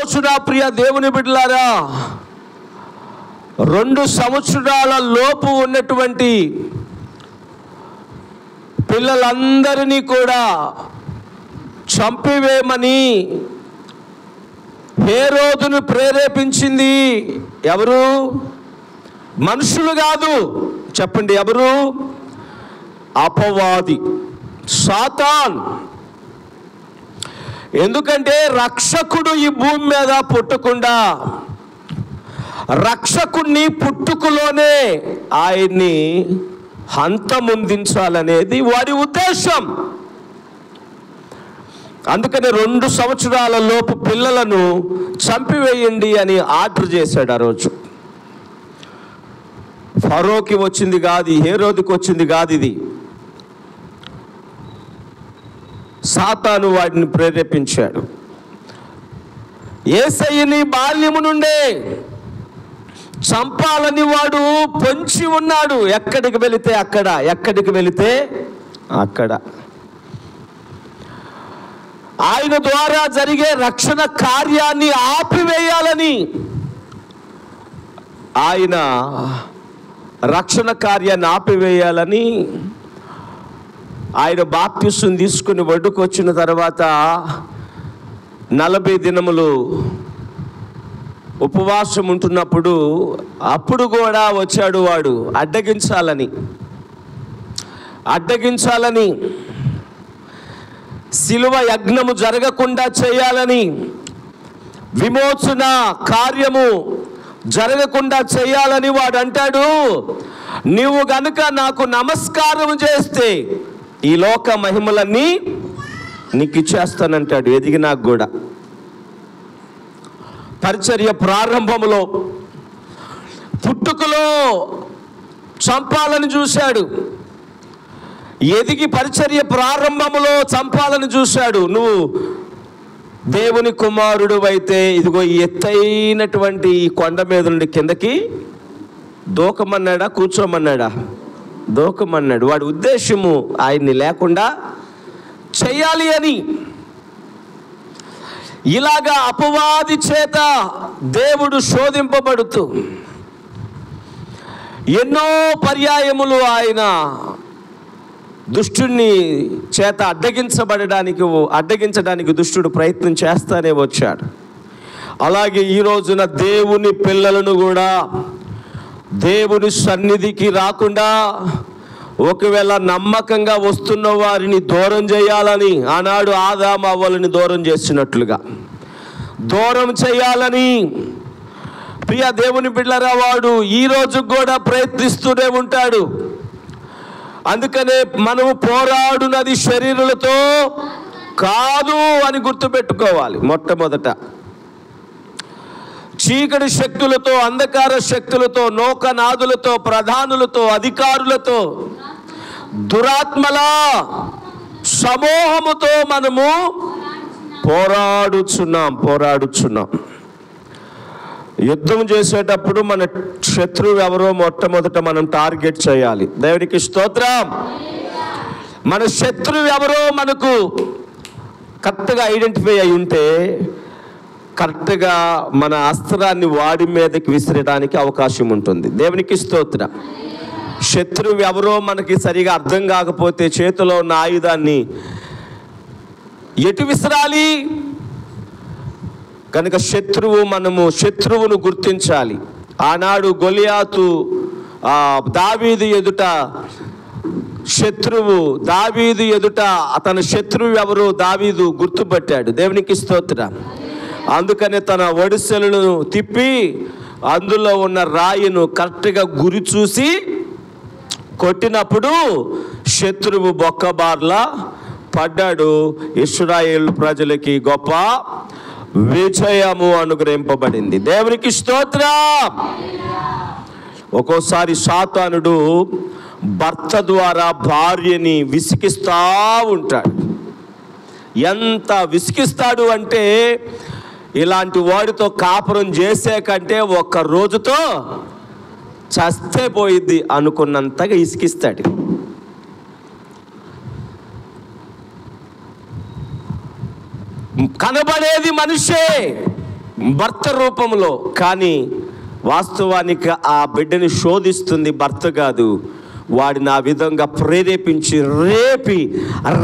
రోజున ప్రియ దేవుని బిడ్డలారా, 2 సంవత్సరాల లోపు ఉన్నటువంటి పిల్లలందరినీ కూడా చంపివేయమని హేరోదును ప్రేరేపించింది ఎవరు? మనుషులు కాదు. చెప్పండి, ఎవరు? అపవాది, సాతాన్. ఎందుకంటే రక్షకుడు ఈ భూమి మీద పుట్టకుండా, రక్షకుడిని పుట్టుకలోనే ఆయన్ని హంతముందించాలనేది వాడి ఉద్దేశం. అందుకని 2 సంవత్సరాల లోపు పిల్లలను చంపివేయండి అని ఆర్డర్ చేశాడు. ఆ రోజు ఫరోకి వచ్చింది కాదు, హేరోదుకి వచ్చింది కాదు, ఇది సాతాను వాడిని ప్రేరేపించాడు. యేసయ్యని బాల్యము నుండే చంపాలని వాడు పొంచి ఉన్నాడు. ఎక్కడికి వెళితే అక్కడ, ఎక్కడికి వెళితే అక్కడ. ఆయన ద్వారా జరిగే రక్షణ కార్యాన్ని ఆపివేయాలని, ఆయన రక్షణ కార్యాన్ని ఆపివేయాలని ఆయన బాప్తిసం తీసుకుని ఒడ్డుకు వచ్చిన తర్వాత 40 దినములు ఉపవాసం ఉంటున్నప్పుడు అప్పుడు కూడా వచ్చాడు వాడు అడ్డగించాలని, శిలువ యజ్ఞము జరగకుండా చేయాలని, విమోచన కార్యము జరగకుండా చేయాలని వాడు అంటాడు, నీవు గనుక నాకు నమస్కారం చేస్తే ఈ లోక మహిమలన్నీ నీకు ఇచ్చేస్తానంటాడు. ఎదిగినాక కూడా పరిచర్య ప్రారంభంలో పుట్టుకలో చంపాలని చూశాడు. ఎదిగి పరిచర్య ప్రారంభంలో చంపాలని చూశాడు. నువ్వు దేవుని కుమారుడు అయితే ఇదిగో ఎత్తైనటువంటి ఈ కొండ మీద నుండి కిందకి దూకమన్నాడా, కూర్చోమన్నాడా? దూకమన్నాడు. వాడి ఉద్దేశము ఆయన్ని లేకుండా చెయ్యాలి అని. ఇలాగా అపవాది చేత దేవుడు శోధింపబడుతూ ఎన్నో పర్యాయములు ఆయన దుష్టుని చేత అడ్డగించడానికి దుష్టుడు ప్రయత్నం చేస్తానే వచ్చాడు. అలాగే ఈ రోజున దేవుని పిల్లలను కూడా దేవుని సన్నిధికి రాకుండా, ఒకవేళ నమ్మకంగా వస్తున్న వారిని దూరం చేయాలని, ఆనాడు ఆదాము అవ్వలని దూరం చేసినట్లుగా దూరం చేయాలని ప్రియ దేవుని బిడ్డలారా వాడు ఈ రోజు కూడా ప్రయత్నిస్తూనే ఉంటాడు. అందుకనే మనము పోరాడునది శరీరులతో కాదు అని గుర్తుపెట్టుకోవాలి. మొట్టమొదట చీకటి శక్తులతో, అంధకార శక్తులతో, నౌకనాదులతో, ప్రధానులతో, అధికారులతో, దురాత్మల సమూహముతో మనము పోరాడుచున్నాం. యుద్ధం చేసేటప్పుడు మన శత్రువు ఎవరో మొట్టమొదట మనం టార్గెట్ చేయాలి. దేవునికి స్తోత్రం. మన శత్రువు ఎవరో మనకు కరెక్ట్గా ఐడెంటిఫై అయి ఉంటే కరెక్ట్గా మన అస్త్రాన్ని వాడి మీదకి విసిరడానికి అవకాశం ఉంటుంది. దేవునికి స్తోత్రం. శత్రువు ఎవరో మనకి సరిగా అర్థం కాకపోతే చేతిలో ఉన్న ఆయుధాన్ని ఎటు విసిరాలి? కనుక శత్రువును గుర్తించాలి. ఆనాడు గొలియాతు దావీదు ఎదుట అతని శత్రువు ఎవరో దావీదు గుర్తుపట్టాడు. దేవునికి స్తోత్రం. అందుకనే తన ఒడిసెలను తిప్పి అందులో ఉన్న రాయిను కరెక్ట్గా గురి చూసి కొట్టినప్పుడు శత్రువు బొక్కబార్లా పడ్డాడు. ఇశ్రాయేలు ప్రజలకి గొప్ప విజయము అనుగ్రహింపబడింది. దేవునికి స్తోత్రం. ఒక్కోసారి సాతానుడు భర్త ద్వారా భార్యని విసిగిస్తూ ఉంటాడు. ఎంత విసిగిస్తాడు అంటే ఇలాంటి వాడితో కాపురం చేసే కంటే ఒక్క రోజుతో చస్తే పోయిద్ది అనుకున్నంతగా ఇసికిస్తాడు. కనబడేది మనిషే, భర్త రూపంలో, కానీ వాస్తవానికి ఆ బిడ్డని శోధిస్తుంది భర్త కాదు. వాడిని ఆ విధంగా ప్రేరేపించి రేపి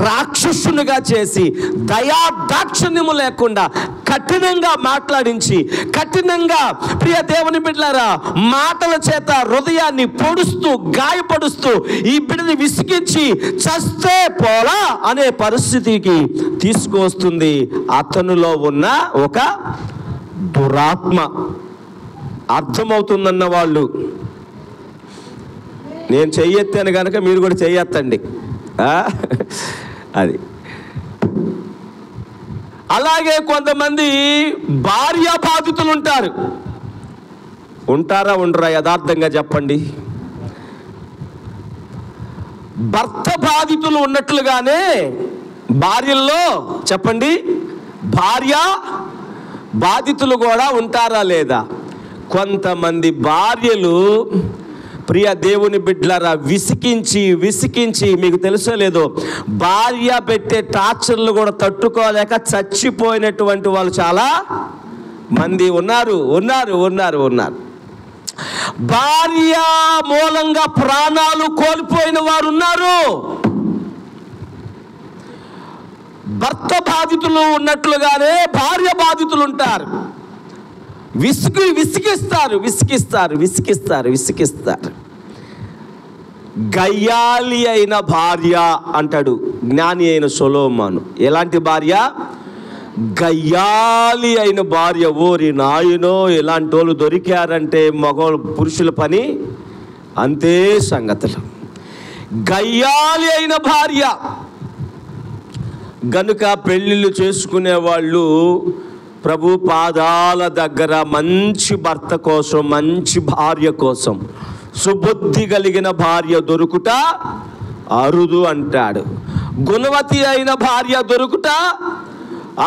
రాక్షసునిగా చేసి దయా దాక్షిణ్యము లేకుండా కఠినంగా మాట్లాడించి, కఠినంగా ప్రియ దేవుని బిడ్డలారా మాటల చేత హృదయాన్ని పొడుస్తూ గాయపడుస్తూ ఈ బిడ్డని విసిగించి చస్తే పోలా అనే పరిస్థితికి తీసుకొస్తుంది అతనిలో ఉన్న ఒక దురాత్మ. అర్థమవుతుందన్న వాళ్ళు నేను చెయ్యెత్తాను కనుక మీరు కూడా చెయ్యెత్తండి. అది అలాగే కొంతమంది భార్య బాధితులు ఉంటారు. ఉంటారా ఉండరా? యథార్థంగా చెప్పండి. భర్త బాధితులు ఉన్నట్లుగానే భార్యల్లో చెప్పండి భార్య బాధితులు కూడా ఉంటారా లేదా? కొంతమంది భార్యలు ప్రియ దేవుని బిడ్డలారా విసికించి మీకు తెలుసో లేదో భార్య పెట్టే టార్చర్లు కూడా తట్టుకోలేక చచ్చిపోయినటువంటి వాళ్ళు చాలా మంది ఉన్నారు. భార్య మూలంగా ప్రాణాలు కోల్పోయిన వారు ఉన్నారు. భర్త బాధితులు ఉన్నట్లుగానే భార్య బాధితులు ఉంటారు. విసిగిస్తారు. గయ్యాలి అయిన భార్య అంటాడు జ్ఞాని అయిన సొలొమోను. ఎలాంటి భార్య? గయ్యాలి అయిన భార్య. ఓరి నాయనో, ఇలాంటి వాళ్ళు దొరికారంటే మగవాళ్ళు పురుషుల పని అంతే సంగతులు. గయ్యాలి అయిన భార్య గనుక పెళ్ళిళ్ళు చేసుకునే వాళ్ళు ప్రభు పాదాల దగ్గర మంచి భర్త కోసం, మంచి భార్య కోసం, సుబుద్ధి కలిగిన భార్య దొరుకుట అరుదు అంటాడు. గుణవతి అయిన భార్య దొరుకుట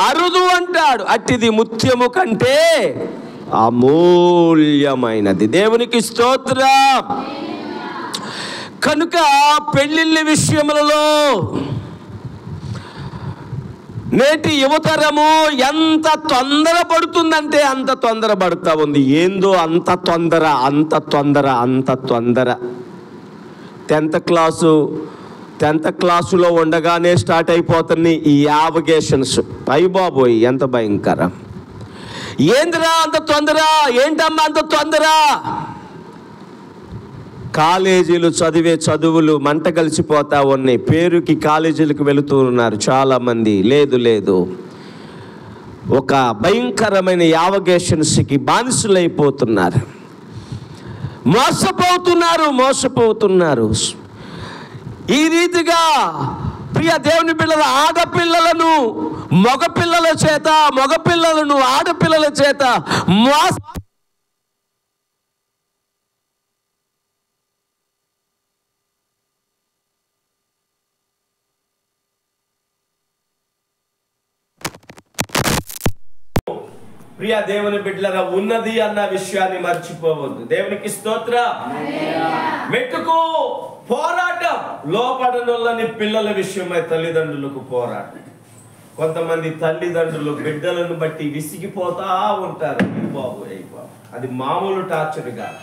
అరుదు అంటాడు. అట్టిది ముత్యము కంటే అమూల్యమైనది. దేవునికి స్తోత్రం. కనుక పెళ్ళిళ్ళ విషయములలో నేటి యువతరము ఎంత తొందర పడుతుందంటే అంత తొందర పడుతూ ఉంది. ఏందో అంత తొందర. 10th క్లాసులో ఉండగానే స్టార్ట్ అయిపోతున్నాయి ఈ యావగేషన్స్. బాబోయ్ ఎంత భయంకరం. ఏందిరా అంత తొందర? ఏంటమ్మా అంత తొందర? కాలేజీలు చదువులు మంట కలిసిపోతా ఉన్నాయి. పేరుకి కాలేజీలకు వెళుతూ ఉన్నారు చాలామంది. లేదు ఒక భయంకరమైన యావగేషన్స్కి బానిసలైపోతున్నారు. మోసపోతున్నారు. ఈ రీతిగా ప్రియ దేవుని పిల్లల ఆడపిల్లలను మగపిల్లల చేత, మగపిల్లలను ఆడపిల్లల చేత ప్రియ దేవుని బిడ్డలారా ఉన్నది అన్న విషయాన్ని మర్చిపోవద్దు. దేవునికి స్తోత్రం. మెట్టుకు పోరాటం. లోపడనొల్లని పిల్లల విషయమై తల్లిదండ్రులకు పోరాటం. కొంతమంది తల్లిదండ్రులు బిడ్డలను బట్టి విసిగిపోతా ఉంటారు. అది మామూలు టార్చర్ కాదు.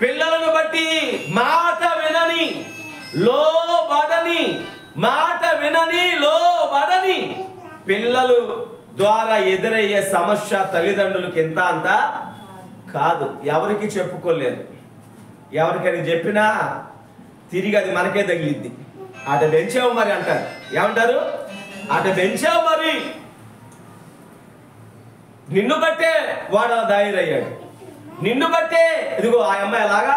పిల్లలను బట్టి మాట వినని లోబడని పిల్లలు ద్వారా ఎదురయ్యే సమస్య తల్లిదండ్రులకు ఎంత అంత కాదు. ఎవరికి చెప్పుకోలేదు. ఎవరికని చెప్పినా తిరిగి అది మనకే తగిలిద్ది. అట పెంచావు మరి అంటారు. ఏమంటారు? అట పెంచావు మరి, నిన్ను బట్టే వాడు దాయిరయ్యాడు, నిన్ను బట్టే ఇదిగో ఆ అమ్మాయి లాగా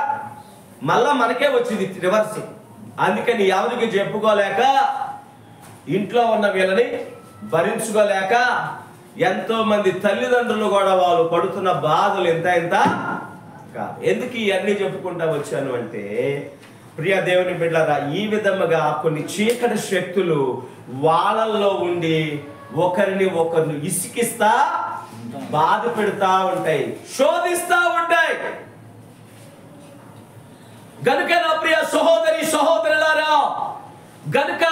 మళ్ళా మనకే వచ్చింది రివర్స్. అందుకని ఎవరికి చెప్పుకోలేక ఇంట్లో ఉన్న వీళ్ళని భరించుకోలేక ఎంతో మంది తల్లిదండ్రులు కూడా వాళ్ళు పడుతున్న బాధలు ఎంత కాదు. ఎందుకు ఇవన్నీ చెప్పుకుంటా వచ్చాను అంటే ప్రియ దేవుని బిడ్డలారా ఈ విధముగా కొన్ని చీకటి శక్తులు వాళ్ళల్లో ఉండి ఒకరిని ఇసికిస్తా బాధ పెడతా ఉంటాయి, శోధిస్తా ఉంటాయి. గనుక నా ప్రియ సహోదరులారా గనుక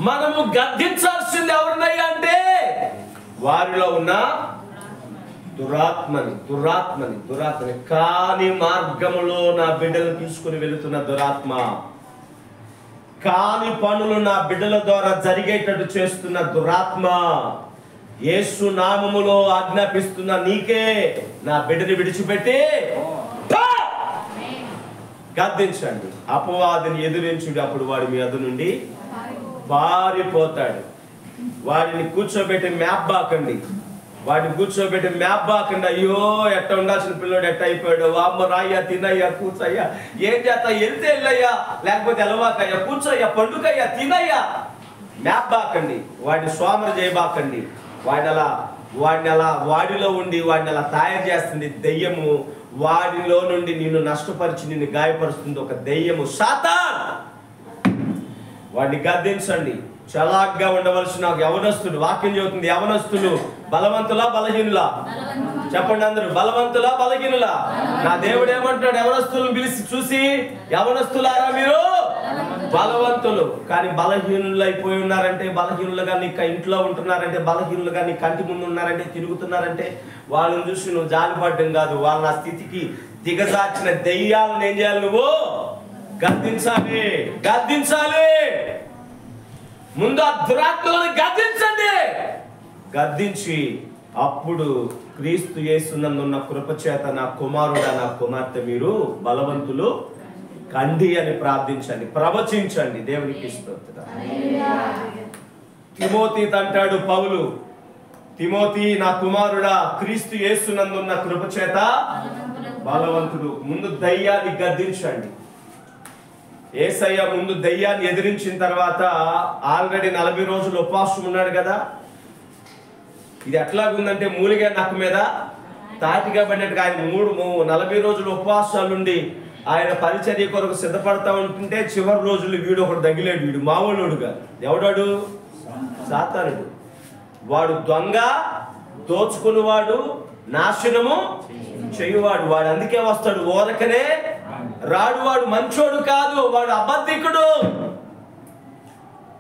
మనము గద్దించాల్సింది ఎవరినయ్యా అంటే వారిలో ఉన్న దురాత్మని కాని మార్గములో నా బిడ్డలు తీసుకుని వెళుతున్న దురాత్మ, కాని పనులు నా బిడ్డల ద్వారా జరిగేటట్టు చేస్తున్న దురాత్మ, యేసు నామములో ఆజ్ఞాపిస్తున్న నీకే నా బిడ్డని విడిచిపెట్టి గద్దించండి. అపవాదిని ఎదురించుడు, అప్పుడు వాడి మీ అదు నుండి పారిపోతాడు. వాడిని కూర్చోబెట్టి మ్యాప్ బాకండి. అయ్యో ఎట్ట ఉండాల్సిన పిల్లోడు ఎట్ట అయిపోయాడు, అమ్మ రాయ్యా, తినయ్యా, కూర్చోయ్యా, ఏం చేస్తా, వెళ్తే వెళ్ళయ్యా, లేకపోతే ఎలవాకయ్యా, కూర్చోయ్యా, పండుగయ్యా, తినయ్యా. మ్యాప్ బాకండి. వాడిని సోమరు చేయబాకండి. వాడిలో ఉండి వాడిని అలా తయారు చేస్తుంది దెయ్యము. వాడిలో నుండి నిన్ను నష్టపరిచి నిన్ను గాయపరుస్తుంది ఒక దెయ్యము, సాతాన్. వాడిని గద్దించండి. చలాగ్గా ఉండవలసిన యవనస్తుడు, వాక్యం చెబుతుంది, యవనస్తులు బలవంతులా బలహీనులా? చెప్పండి అందరూ, బలవంతులా బలహీనులా? నా దేవుడు ఏమంటాడు? యవనస్తులను పిలిచి చూసి, యవనస్తులారా మీరు బలవంతులు, కానీ బలహీనులు అయిపోయి ఉన్నారంటే, బలహీనులుగా నీ ఇంట్లో ఉంటున్నారంటే, బలహీనులుగా నీ కంటి ముందు ఉన్నారంటే, తిరుగుతున్నారంటే, వాళ్ళని చూసి నువ్వు జాలిపడడం కాదు, వాళ్ళ స్థితికి దిగజార్చిన దెయ్యాలను ఏం చేయాలి? నువ్వు గద్దించాలి. ముందు ఆ దురాత్మలను గద్దించి అప్పుడు క్రీస్తు యేసునందున్న కృపచేత నా కుమారుడా, నా కుమార్తె మీరు బలవంతులు కండి అని ప్రార్థించండి, ప్రవచించండి. దేవునికి స్తోత్రం. తిమోతితో అంటాడు పౌలు, తిమోతి నా కుమారుడా, క్రీస్తు యేసునందున్న కృపచేత బలవంతుడు. ముందు దయ్యాన్ని గద్దించండి. యేసయ్య ముందు దయ్యాన్ని ఎదిరించిన తర్వాత ఆల్రెడీ 40 రోజులు ఉపవాసం ఉన్నాడు కదా. ఇది ఎట్లాగుందంటే మూలిగా నక్క మీద తాటిగా పడినట్టుగా ఆయన 40 రోజులు ఉపవాసాలుండి ఆయన పరిచర్య కొరకు సిద్ధపడతా ఉంటుంటే చివరి రోజులు వీడు ఒకడు తగిలేడు. వీడు మామూలుడుగా ఎవడాడు? సాతానుడు. వాడు దొంగ, దోచుకునేవాడు, నాశనము చేయువాడు. వాడు అందుకే వస్తాడు, ఓరకనే రాడు. వాడు మంచోడు కాదు, వాడు అబద్ధికుడు.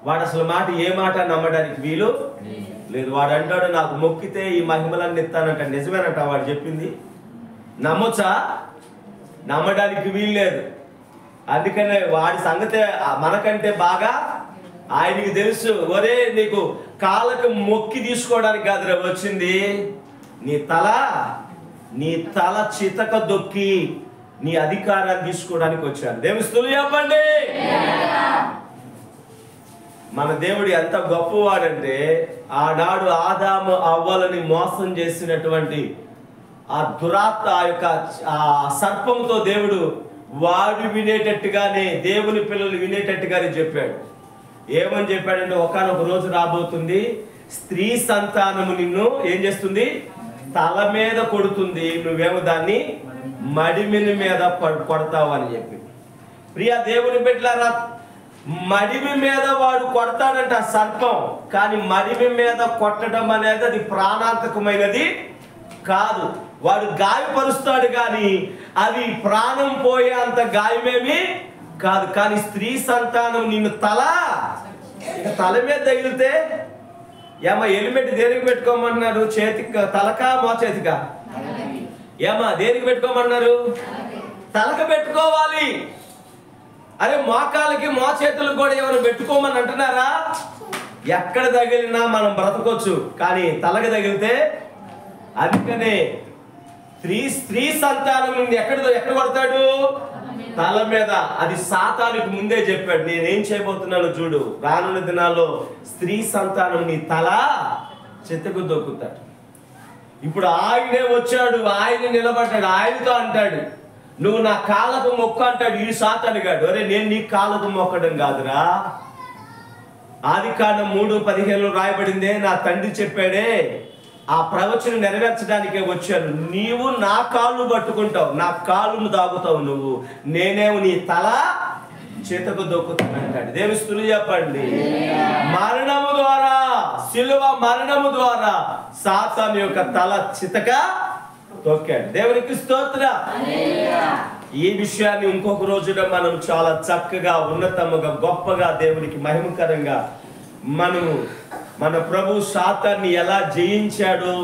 వాడు అసలు ఏ మాట నమ్మడానికి వీలు లేదు. వాడు అంటాడు, నాకు మొక్కితే ఈ మహిమలన్నీ ఇస్తానంట. నిజమేనంట వాడు చెప్పింది? నమ్మొచ్చా? నమ్మడానికి వీలు లేదు. అందుకనే వాడి సంగతే మనకంటే బాగా ఆయనకి తెలుసు. ఒరే, నీకు కాళ్ళకు మొక్కి తీసుకోవడానికి కాదురా వచ్చింది, నీ తల చితక దొక్కి నీ అధికారాన్ని తీసుకోవడానికి వచ్చాను. దేవుని స్తుతులు చెప్పండి. మన దేవుడు ఎంత గొప్పవాడంటే, ఆనాడు ఆదాము అవ్వలని మోసం చేసినటువంటి ఆ దురాత్మ, ఆ సర్పంతో దేవుడు వాడు వినేటట్టుగానే, దేవుని పిల్లలు వినేటట్టుగానే చెప్పాడు. ఏమని చెప్పాడంటే, ఒకానొక రోజు రాబోతుంది, స్త్రీ సంతానము నిన్ను ఏం చేస్తుంది? తల మీద కొడుతుంది, నువ్వేమో దాన్ని మడిమిని మీద కొడతావు అని చెప్పి. ప్రియ దేవుని బిడ్డలారా, మడిమి మీద వాడు కొడతాడంట సర్పం. కానీ మడిమి మీద కొట్టడం అనేది అది ప్రాణాంతకమైనది కాదు. వాడు గాయపరుస్తాడు కానీ అది ప్రాణం పోయే అంత గాయమేమి కాదు. కానీ స్త్రీ సంతానం నిన్ను తల మీద తగిలితే, ఏమా హెల్మెట్ దేనికి పెట్టుకోమన్నారు? చేతికి, తలకా మోచేతికా? ఏమా దేనికి పెట్టుకోమన్నారు? తలకు పెట్టుకోవాలి. అరే, మోకాలకి మోచేతులకు కూడా ఏమైనా పెట్టుకోమని అంటున్నారా? ఎక్కడ తగిలినా మనం బ్రతకొచ్చు, కానీ తలకు తగిలితే. అందుకనే స్త్రీ సంతానం నుండి ఎక్కడ కొడతాడు? తల మీద. అది సాతానుకు ముందే చెప్పాడు, నేనేం చేయబోతున్నాను చూడు, రానున్న దినాల్లో స్త్రీ సంతానం నీ తల చితకు దొక్కుతాడు. ఇప్పుడు ఆయనే వచ్చాడు, ఆయన నిలబడ్డాడు, ఆయనతో అంటాడు, నువ్వు నా కాళ్ళకు మొక్కు అంటాడు. ఈ సాతాను గాడు, అరే నేను నీ కాళ్ళకు మొక్కడం కాదురా. ఆదికాండం 3:15 రాయబడిందే, నా తండ్రి చెప్పాడే, ఆ ప్రవచనం నెరవేర్చడానికే వచ్చాను. నీవు నా కాళ్ళు పట్టుకుంటావు, నా కాళ్ళను తాగుతావు నువ్వు, నేనేమో నీ తల చేతకు దొక్కుతాను అంటాడు. దేవుని స్తుతులు చెప్పండి. మరణము ద్వారా, సిలువ మరణము ద్వారా సాతాను యొక్క తల చితక తొక్కాడు. దేవునికి స్తోత్రం. ఈ విషయాన్ని ఇంకొక రోజున మనం చాలా చక్కగా, ఉన్నతముగా, గొప్పగా, దేవునికి మహిమకరంగా మన ప్రభు సాతాన్ని ఎలా జయించాడో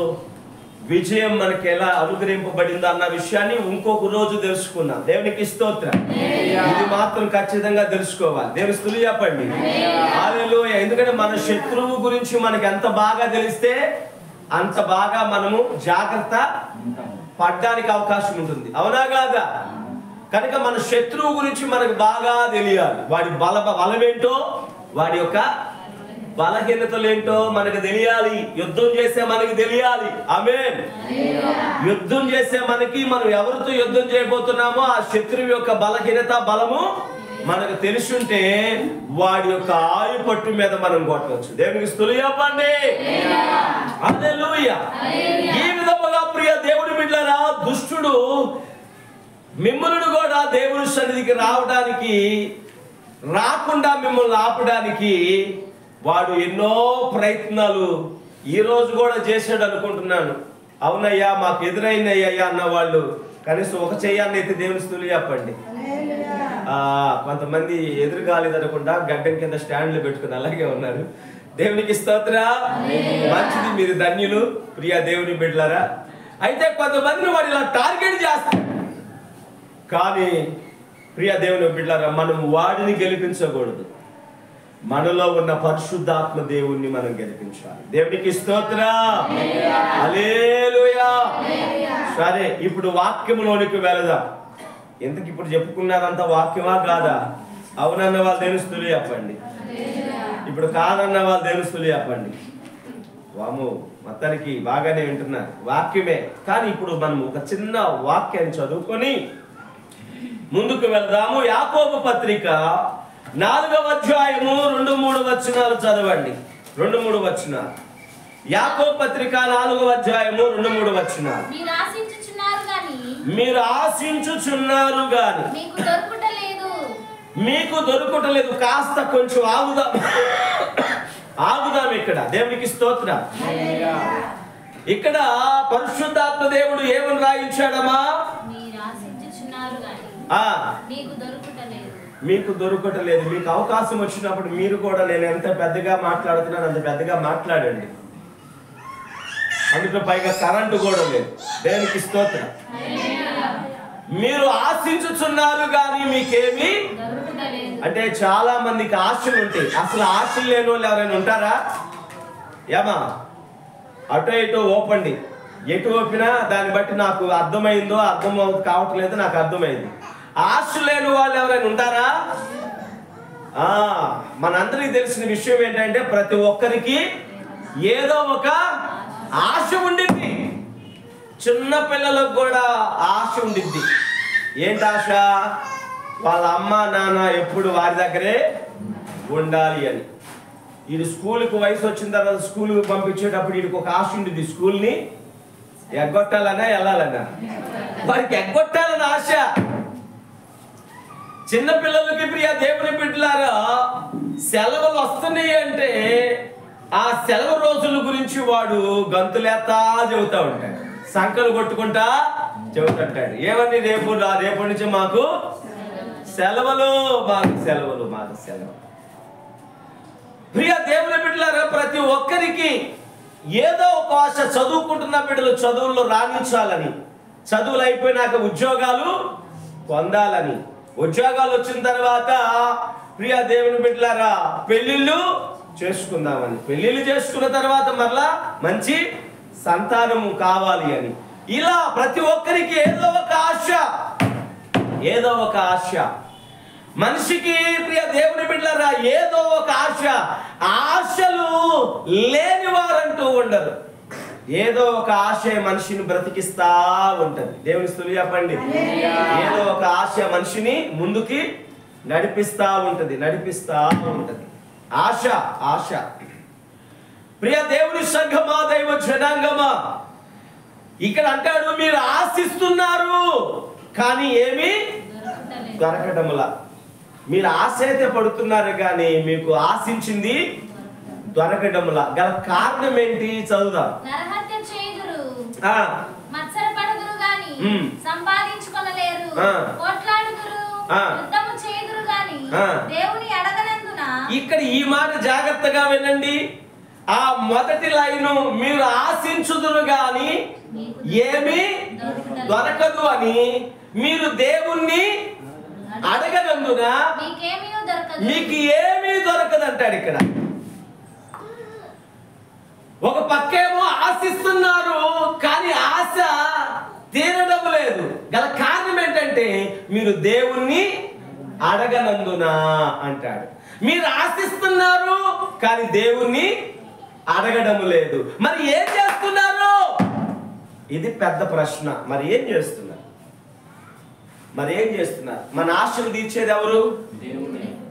విజయం మనకి ఎలా అనుగ్రహింపబడిందో అన్న విషయాన్ని ఇంకొక రోజు తెలుసుకున్నాం. దేవునికి స్తోత్రం. ఇది మాత్రం ఖచ్చితంగా తెలుసుకోవాలి. దేవుని స్తుతి చెప్పండి. హల్లెలూయా. ఎందుకంటే మన శత్రువు గురించి మనకి ఎంత బాగా తెలిస్తే అంత బాగా మనము జాగ్రత్త పడ్డానికి అవకాశం ఉంటుంది. అవునా కాదా? కనుక మన శత్రువు గురించి మనకు బాగా తెలియాలి. వాడి బలమేంటో, వాడి యొక్క బలహీనతలు ఏంటో మనకు తెలియాలి. యుద్ధం చేసే మనకి తెలియాలి. ఆమేన్. యుద్ధం చేసే మనకి మనం ఎవరితో యుద్ధం చేయబోతున్నామో ఆ శత్రువు యొక్క బలహీనత బలము మనకు తెలుసుంటే వాడి యొక్క ఆయు పట్టు మీద మనం కొట్టవచ్చు. దేవునికి స్తుతి చెప్పండి. హల్లెలూయా. ఈ విధముగా ప్రియ దేవుని బిడ్డలారా, దుష్టుడు మిమ్మల్ని కూడా దేవుని సన్నిధికి రాకుండా మిమ్మల్ని ఆపడానికి వాడు ఎన్నో ప్రయత్నాలు ఈ రోజు కూడా చేశాడు అనుకుంటున్నాను. అవునయ్యా మాకు ఎదురైందయ్యా అన్న వాళ్ళు కనీసం ఒక చెయ్యాన్ని అయితే దేవుని స్తుతి చెప్పండి. కొంతమంది ఎదురు కాలేదనకుండా గడ్డం కింద స్టాండ్లు పెట్టుకుని అలాగే ఉన్నారు. దేవునికి స్తోత్రం. మంచిది, మీరు ధన్యులు ప్రియ దేవుని బిడ్డలారా. అయితే కొంతమందిని వాడు ఇలా టార్గెట్ చేస్తారు. కానీ ప్రియ దేవుని బిడ్డలారా, మనం వాడిని గెలిపించకూడదు. మనలో ఉన్న పరిశుద్ధాత్మ దేవుణ్ణి మనం గెలిపించాలి. దేవునికి స్తోత్రం. హల్లెలూయా. సరే, ఇప్పుడు వాక్యములోనికి వెళదాం. ఎందుకు ఇప్పుడు చెప్పుకున్నారంతా వాక్యమా కాదా? అవునన్న వాళ్ళు దేవుని స్తుతి చెప్పండి. ఇప్పుడు కాదన్న వాళ్ళు దేవుని స్తుతి చెప్పండి. వాము మొత్తానికి బాగానే వింటున్నారు, వాక్యమే. కానీ ఇప్పుడు మనం ఒక చిన్న వాక్యాన్ని చదువుకొని ముందుకు వెళ్దాము. యాకోబు పత్రిక 4వ అధ్యాయము 2-3 వచనాలు చదవండి. 2-3 వచనాలు. యాకోబు పత్రిక 4వ అధ్యాయము 2-3 వచనాలు. మీరు ఆశించుచున్నారు గాని మీకు దొరుకుటలేదు. కాస్త కొంచెం ఆగుదాం ఇక్కడ. దేవునికి స్తోత్రం. ఇక్కడ పరిశుద్ధాత్మ దేవుడు ఏమని రాయించాడమ్మా? మీకు దొరుకుటలేదు. మీకు అవకాశం వచ్చినప్పుడు మీరు కూడా నేను ఎంత పెద్దగా మాట్లాడుతున్నాను అంత పెద్దగా మాట్లాడండి. అందులో పైగా కరెంటు కూడా లేదు. దేవునికి స్తోత్రం. మీరు ఆశించుచున్నారు కానీ మీకేమి అంటే చాలా మందికి ఆశలు ఉంటాయి. అసలు ఆశలు లేని వాళ్ళు ఎవరైనా ఉంటారా? ఏమా అటో ఇటో ఓపండి. ఎటు ఓపినా దాన్ని బట్టి నాకు అర్థమైందో అర్థం కావట్లేదో నాకు అర్థమైంది. ఆశ లేని వాళ్ళు ఎవరైనా ఉంటారా? మనందరికీ తెలిసిన విషయం ఏంటంటే ప్రతి ఒక్కరికి ఏదో ఒక ఆశ ఉండింది. చిన్న పిల్లలకు కూడా ఆశ ఉండిద్ది. ఏంటి ఆశ? వాళ్ళ అమ్మ నాన్న ఎప్పుడు వారి దగ్గరే ఉండాలి అని. వీడు స్కూల్కి వయసు వచ్చిన తర్వాత స్కూల్కి పంపించేటప్పుడు వీడికి ఒక ఆశ ఉండిద్ది. స్కూల్ని ఎగ్గొట్టాలన్నా వెళ్ళాలన్నా వారికి ఎగ్గొట్టాలని ఆశ. చిన్నపిల్లలకి ప్రియ దేవుని బిడ్డలారా, సెలవులు వస్తున్నాయి అంటే ఆ సెలవు రోజుల గురించి వాడు గంతులేతా చెబుతా ఉంటాడు, సంకలు కొట్టుకుంటా చెబుతుంటాడు. ఏమని? రేపటి నుంచి మాకు సెలవులు, మాకు సెలవులు, మాకు సెలవు. ప్రియ దేవుని బిడ్డలారా, ప్రతి ఒక్కరికి ఏదో ఒక ఆశ. చదువుకుంటున్న బిడ్డలు చదువుల్లో రాణించాలని, చదువులు అయిపోయినాక ఉద్యోగాలు పొందాలని, ఉద్యోగాలు వచ్చిన తర్వాత ప్రియ దేవుని బిడ్డలారా పెళ్లిళ్ళు చేసుకుందామని, పెళ్లిళ్ళు చేసుకున్న తర్వాత మరలా మంచి సంతానము కావాలి అని, ఇలా ప్రతి ఒక్కరికి ఏదో ఒక ఆశ, ఏదో ఒక ఆశ. మనిషికి ప్రియ దేవుని బిడ్డలారా ఏదో ఒక ఆశ. ఆశలు లేని వారంటూ ఉండరు. ఏదో ఒక ఆశ మనిషిని బ్రతికిస్తా ఉంటది. దేవుని స్తుతి చెప్పండి. ఏదో ఒక ఆశ మనిషిని ముందుకి నడిపిస్తా ఉంటది, నడిపిస్తా ఉంటది. ఆశ, ఆశ. ప్రియ దేవుని సంఘమా, దైవ జనాంగమా, ఇక్కడ అంటాడు మీరు ఆశిస్తున్నారు కానీ ఏమి దొరకటములా. మీరు ఆశ అయితే పడుతున్నారు కానీ మీకు ఆశించింది దొరకటములా. గల కారణం ఏంటి? చదువుదాం. ఇక్కడ ఈ మాట జాగ్రత్తగా వినండి. ఆ మొదటి లైను మీరు ఆశించుదురు గాని ఏమీ దొరకదు అని మీరు దేవుణ్ణి అడగనందున మీకు ఏమీ దొరకదు అంటాడు ఇక్కడ. ఒక పక్కేమో ఆశిస్తున్నారు కానీ ఆశ తీరడం లేదు. గల కారణం ఏంటంటే మీరు దేవుణ్ణి అడగనందున అంటాడు. మీరు ఆశిస్తున్నారు కానీ దేవుణ్ణి అడగడం లేదు. మరి ఏం చేస్తున్నారు? ఇది పెద్ద ప్రశ్న. మరి ఏం చేస్తున్నారు? మన ఆశలు తీర్చేది ఎవరు?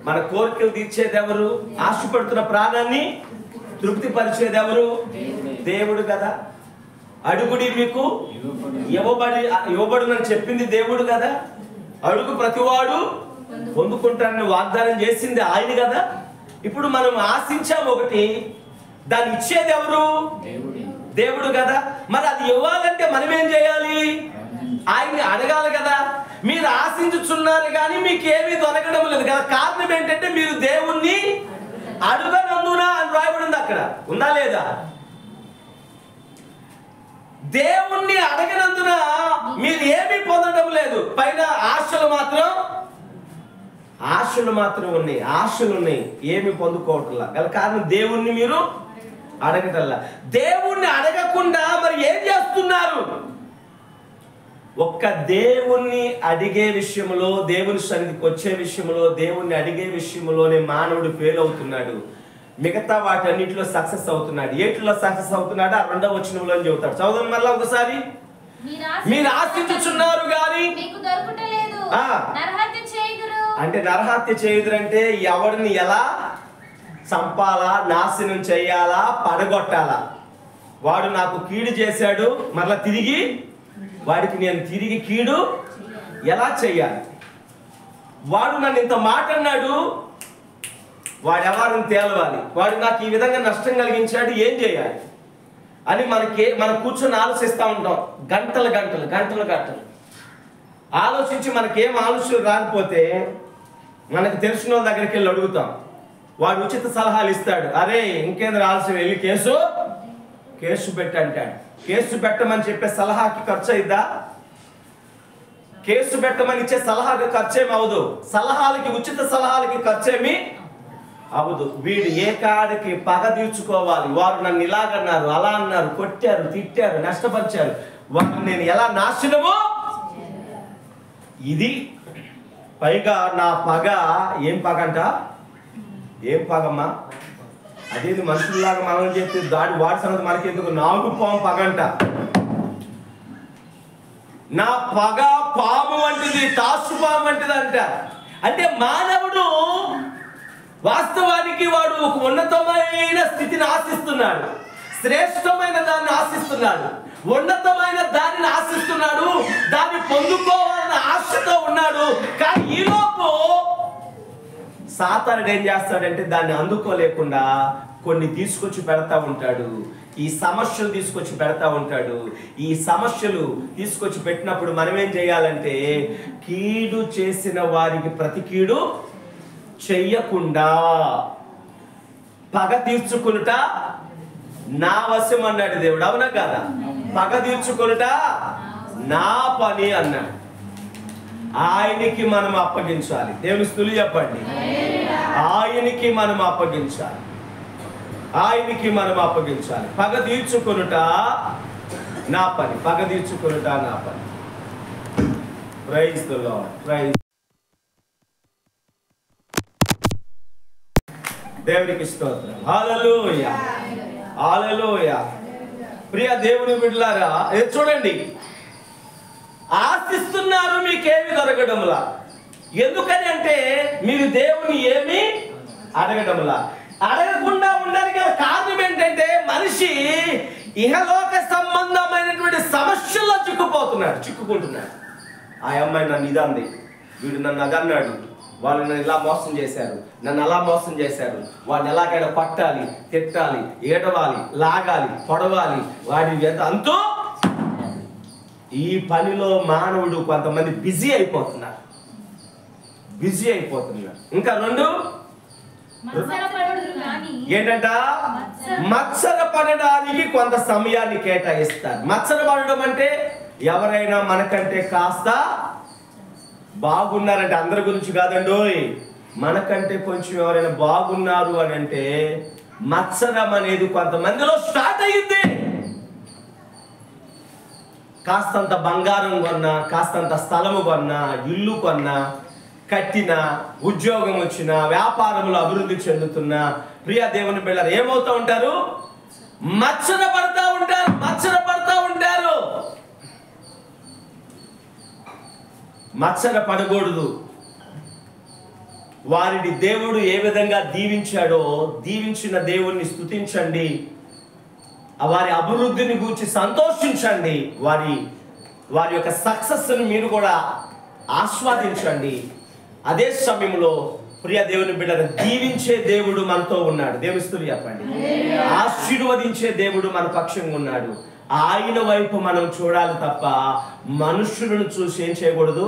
మన కోరికలు తీర్చేది ఎవరు? ఆశపడుతున్న ప్రాణాన్ని తృప్తి పరిచేది ఎవరు? దేవుడు కదా. అడుగుడి మీకు ఇవ్వబడునని చెప్పింది దేవుడు కదా. అడుగు ప్రతివాడు పొందుకుంటారని వాగ్దానం చేసింది ఆయన కదా. ఇప్పుడు మనం ఆశించాము ఒకటి, దాన్ని ఇచ్చేది ఎవరు? దేవుడు కదా. మరి అది ఇవ్వాలంటే మనం ఏం చేయాలి? ఆయన్ని అడగాలి కదా. మీరు ఆశించుచున్నారు కానీ మీకు ఏమీ దొరకడం లేదు కదా. కారణం ఏంటంటే మీరు దేవుణ్ణి అడగనందున అని రాయబడింది అక్కడ. ఉందా లేదా? దేవుణ్ణి అడగనందున మీరు ఏమీ పొందడం లేదు. పైన ఆశలు మాత్రం ఉన్నాయి. ఆశలు ఉన్నాయి, ఏమి పొందుకోవట్లా. గల కారణం దేవుణ్ణి మీరు అడగటల్లా. దేవుణ్ణి అడగకుండా మరి ఏం చేస్తున్నారు? ఒక్క దేవుణ్ణి అడిగే విషయంలో, దేవుని సన్నిధికి వచ్చే విషయంలో, దేవుణ్ణి అడిగే విషయంలోనే మానవుడు ఫెయిల్ అవుతున్నాడు. మిగతా వాటన్నిటిలో సక్సెస్ అవుతున్నాడు. ఏటిలో సక్సెస్ అవుతున్నాడు? ఆ 2వ వచనంలో చెబుతాడు. చదువు మళ్ళా ఒకసారి. మీరు ఆశించుచున్నారు కానీ అంటే నరహత్య చేయుదురు అంటే ఎవరిని ఎలా చంపాలా, నాశనం చేయాలా, పడగొట్టాలా. వాడు నాకు కీడు చేశాడు, మరలా వాడికి నేను తిరిగి కీడు ఎలా చెయ్యాలి? వాడు నన్ను ఇంత మాట అన్నాడు, వాడెవరిని తేలవాలి? వాడు నాకు ఈ విధంగా నష్టం కలిగించాడు, ఏం చేయాలి అని మనం కూర్చొని ఆలోచిస్తూ ఉంటాం. గంటలు ఆలోచించి మనకేం ఆలోచన రాకపోతే మనకు తెలిసిన వాళ్ళ దగ్గరికి వెళ్ళి అడుగుతాం. వాడు ఉచిత సలహాలు ఇస్తాడు. అరే ఇంకేంద్ర ఆలస్యం, వెళ్ళి కేసు పెట్టంటాడు. కేసు పెట్టమని చెప్పే సలహాకి ఖర్చు అయిద్దా? కేసు పెట్టమని ఇచ్చే సలహాకి ఖర్చేమి అవదు. ఉచిత సలహాలకి ఖర్చేమి అవదు. వీడు ఏ కాడికి పగ తీర్చుకోవాలి. వారు నన్ను ఇలాగన్నారు, అలా అన్నారు, కొట్టారు, తిట్టారు, నష్టపరిచారు, వారిని నేను ఎలా నాశనమో ఇది. పైగా నా పగ ఏం పగంట? ఏం పగమ్మా? అదేది మనుషుల్లాగా మనం చెప్తే వాడి సంగతి మనకి ఎందుకు? నాగుపాము పగంట. నా పగ పాము వంటిది, తాసుపాము వంటిది అంట. అంటే మానవుడు వాస్తవానికి వాడు ఒక ఉన్నతమైన స్థితిని ఆశిస్తున్నాడు, శ్రేష్టమైన దాన్ని ఆశిస్తున్నాడు, ఉన్నతమైన దానిని ఆశిస్తున్నాడు, దాన్ని పొందుకోవాలన్న ఆశతో ఉన్నాడు. కానీ ఈలోపు సాతానుడు ఏం చేస్తాడంటే దాన్ని అందుకోలేకుండా కొన్ని తీసుకొచ్చి పెడతా ఉంటాడు. ఈ సమస్యలు తీసుకొచ్చి పెడతా ఉంటాడు. ఈ సమస్యలు తీసుకొచ్చి పెట్టినప్పుడు మనం ఏం చేయాలంటే కీడు చేసిన వారికి ప్రతి కీడు చెయ్యకుండా పగ తీర్చుకునుట నా వశం అన్నాడు దేవుడు. అవునా కదా? పగ తీర్చుకునుట నా పని అన్నాడు. ఆయనకి మనం అప్పగించాలి. దేవుని స్తుతి చెప్పండి. ఆయనకి మనం అప్పగించాలి. పగ తీర్చుకునుట నా పని. Praise the Lord. దేవునికి స్తోత్రం. హల్లెలూయా. ప్రియ దేవుని బిడ్డలారా, చూడండి, ఆశిస్తున్నారు, మీకేమి దొరకడంలా. ఎందుకని అంటే మీరు దేవుని ఏమి అడగడంలా. అడగకుండా ఉండడానికి గల కారణం ఏంటంటే మనిషి ఇహలోక సంబంధమైనటువంటి సమస్యల్లో చిక్కుకుంటున్నాడు. ఆ అమ్మాయి నన్ను ఇదంది, వీడు నన్ను అదన్నాడు, వాళ్ళు నన్ను ఇలా మోసం చేశారు, నన్ను అలా మోసం చేశారు, వాడిని ఎలాగైనా కొట్టాలి, తిట్టాలి, ఏడవాలి, లాగాలి, పొడవాలి, వాడి అంతూ ఈ పనిలో మానవుడు కొంతమంది బిజీ అయిపోతున్నారు. ఇంకా 2, ఏంటంట? మత్సర పడడానికి కొంత సమయాన్ని కేటాయిస్తారు. మత్సర పడడం అంటే ఎవరైనా మనకంటే కాస్త బాగున్నారంటే, అందరి గురించి కాదండోయ్, మనకంటే కొంచెం ఎవరైనా బాగున్నారు అని అంటే మత్సరం అనేది కొంతమందిలో స్టార్ట్ అయ్యింది. కాస్తంత బంగారం కొన్నా, కాస్తంత స్థలము కొన్నా, ఇల్లు కొన్నా, కట్టిన, ఉద్యోగం వచ్చిన, వ్యాపారంలో అభివృద్ధి చెందుతున్న ప్రియ దేవుని బిడ్డలు ఏమవుతూ ఉంటారు? మత్సర పడతా ఉంటారు, మత్సర పడతా ఉంటారు. మత్సర పడకూడదు. వారిని దేవుడు ఏ విధంగా దీవించాడో దీవించిన దేవుణ్ణి స్తుతించండి, వారి అభివృద్ధిని గురించి సంతోషించండి, వారి యొక్క సక్సెస్ని మీరు కూడా ఆస్వాదించండి. అదే సమయంలో ప్రియ దేవుని బిడ్డను దీవించే దేవుడు మనతో ఉన్నాడు. దేవుని స్తుతి చెప్పండి. ఆశీర్వదించే దేవుడు మన పక్షంగా ఉన్నాడు. ఆయన వైపు మనం చూడాలి తప్ప మనుషులను చూసి ఏం చేయకూడదు?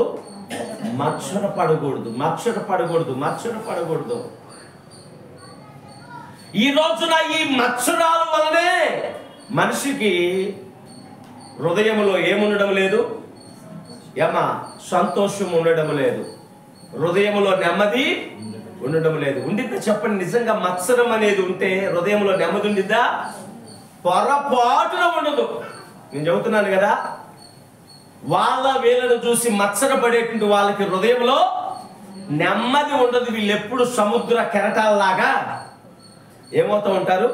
మత్సర పడకూడదు, మత్సర పడకూడదు, మత్సర పడకూడదు. ఈ రోజున ఈ మత్సరాల వలనే మనిషికి హృదయంలో ఏముండడం లేదు? సంతోషం ఉండడం లేదు, హృదయంలో నెమ్మది ఉండడం లేదు. ఉండిద్దా చెప్పండి? నిజంగా మత్సరం అనేది ఉంటే హృదయంలో నెమ్మది ఉండిద్దా? పొరపాటున ఉండదు. నేను చెబుతున్నాను కదా, వాళ్ళ వీళ్ళను చూసి మత్సర పడేటువంటి వాళ్ళకి హృదయంలో నెమ్మది ఉండదు. వీళ్ళు ఎప్పుడు సముద్ర కెరటాలలాగా ఏమవుతూ ఉంటారు?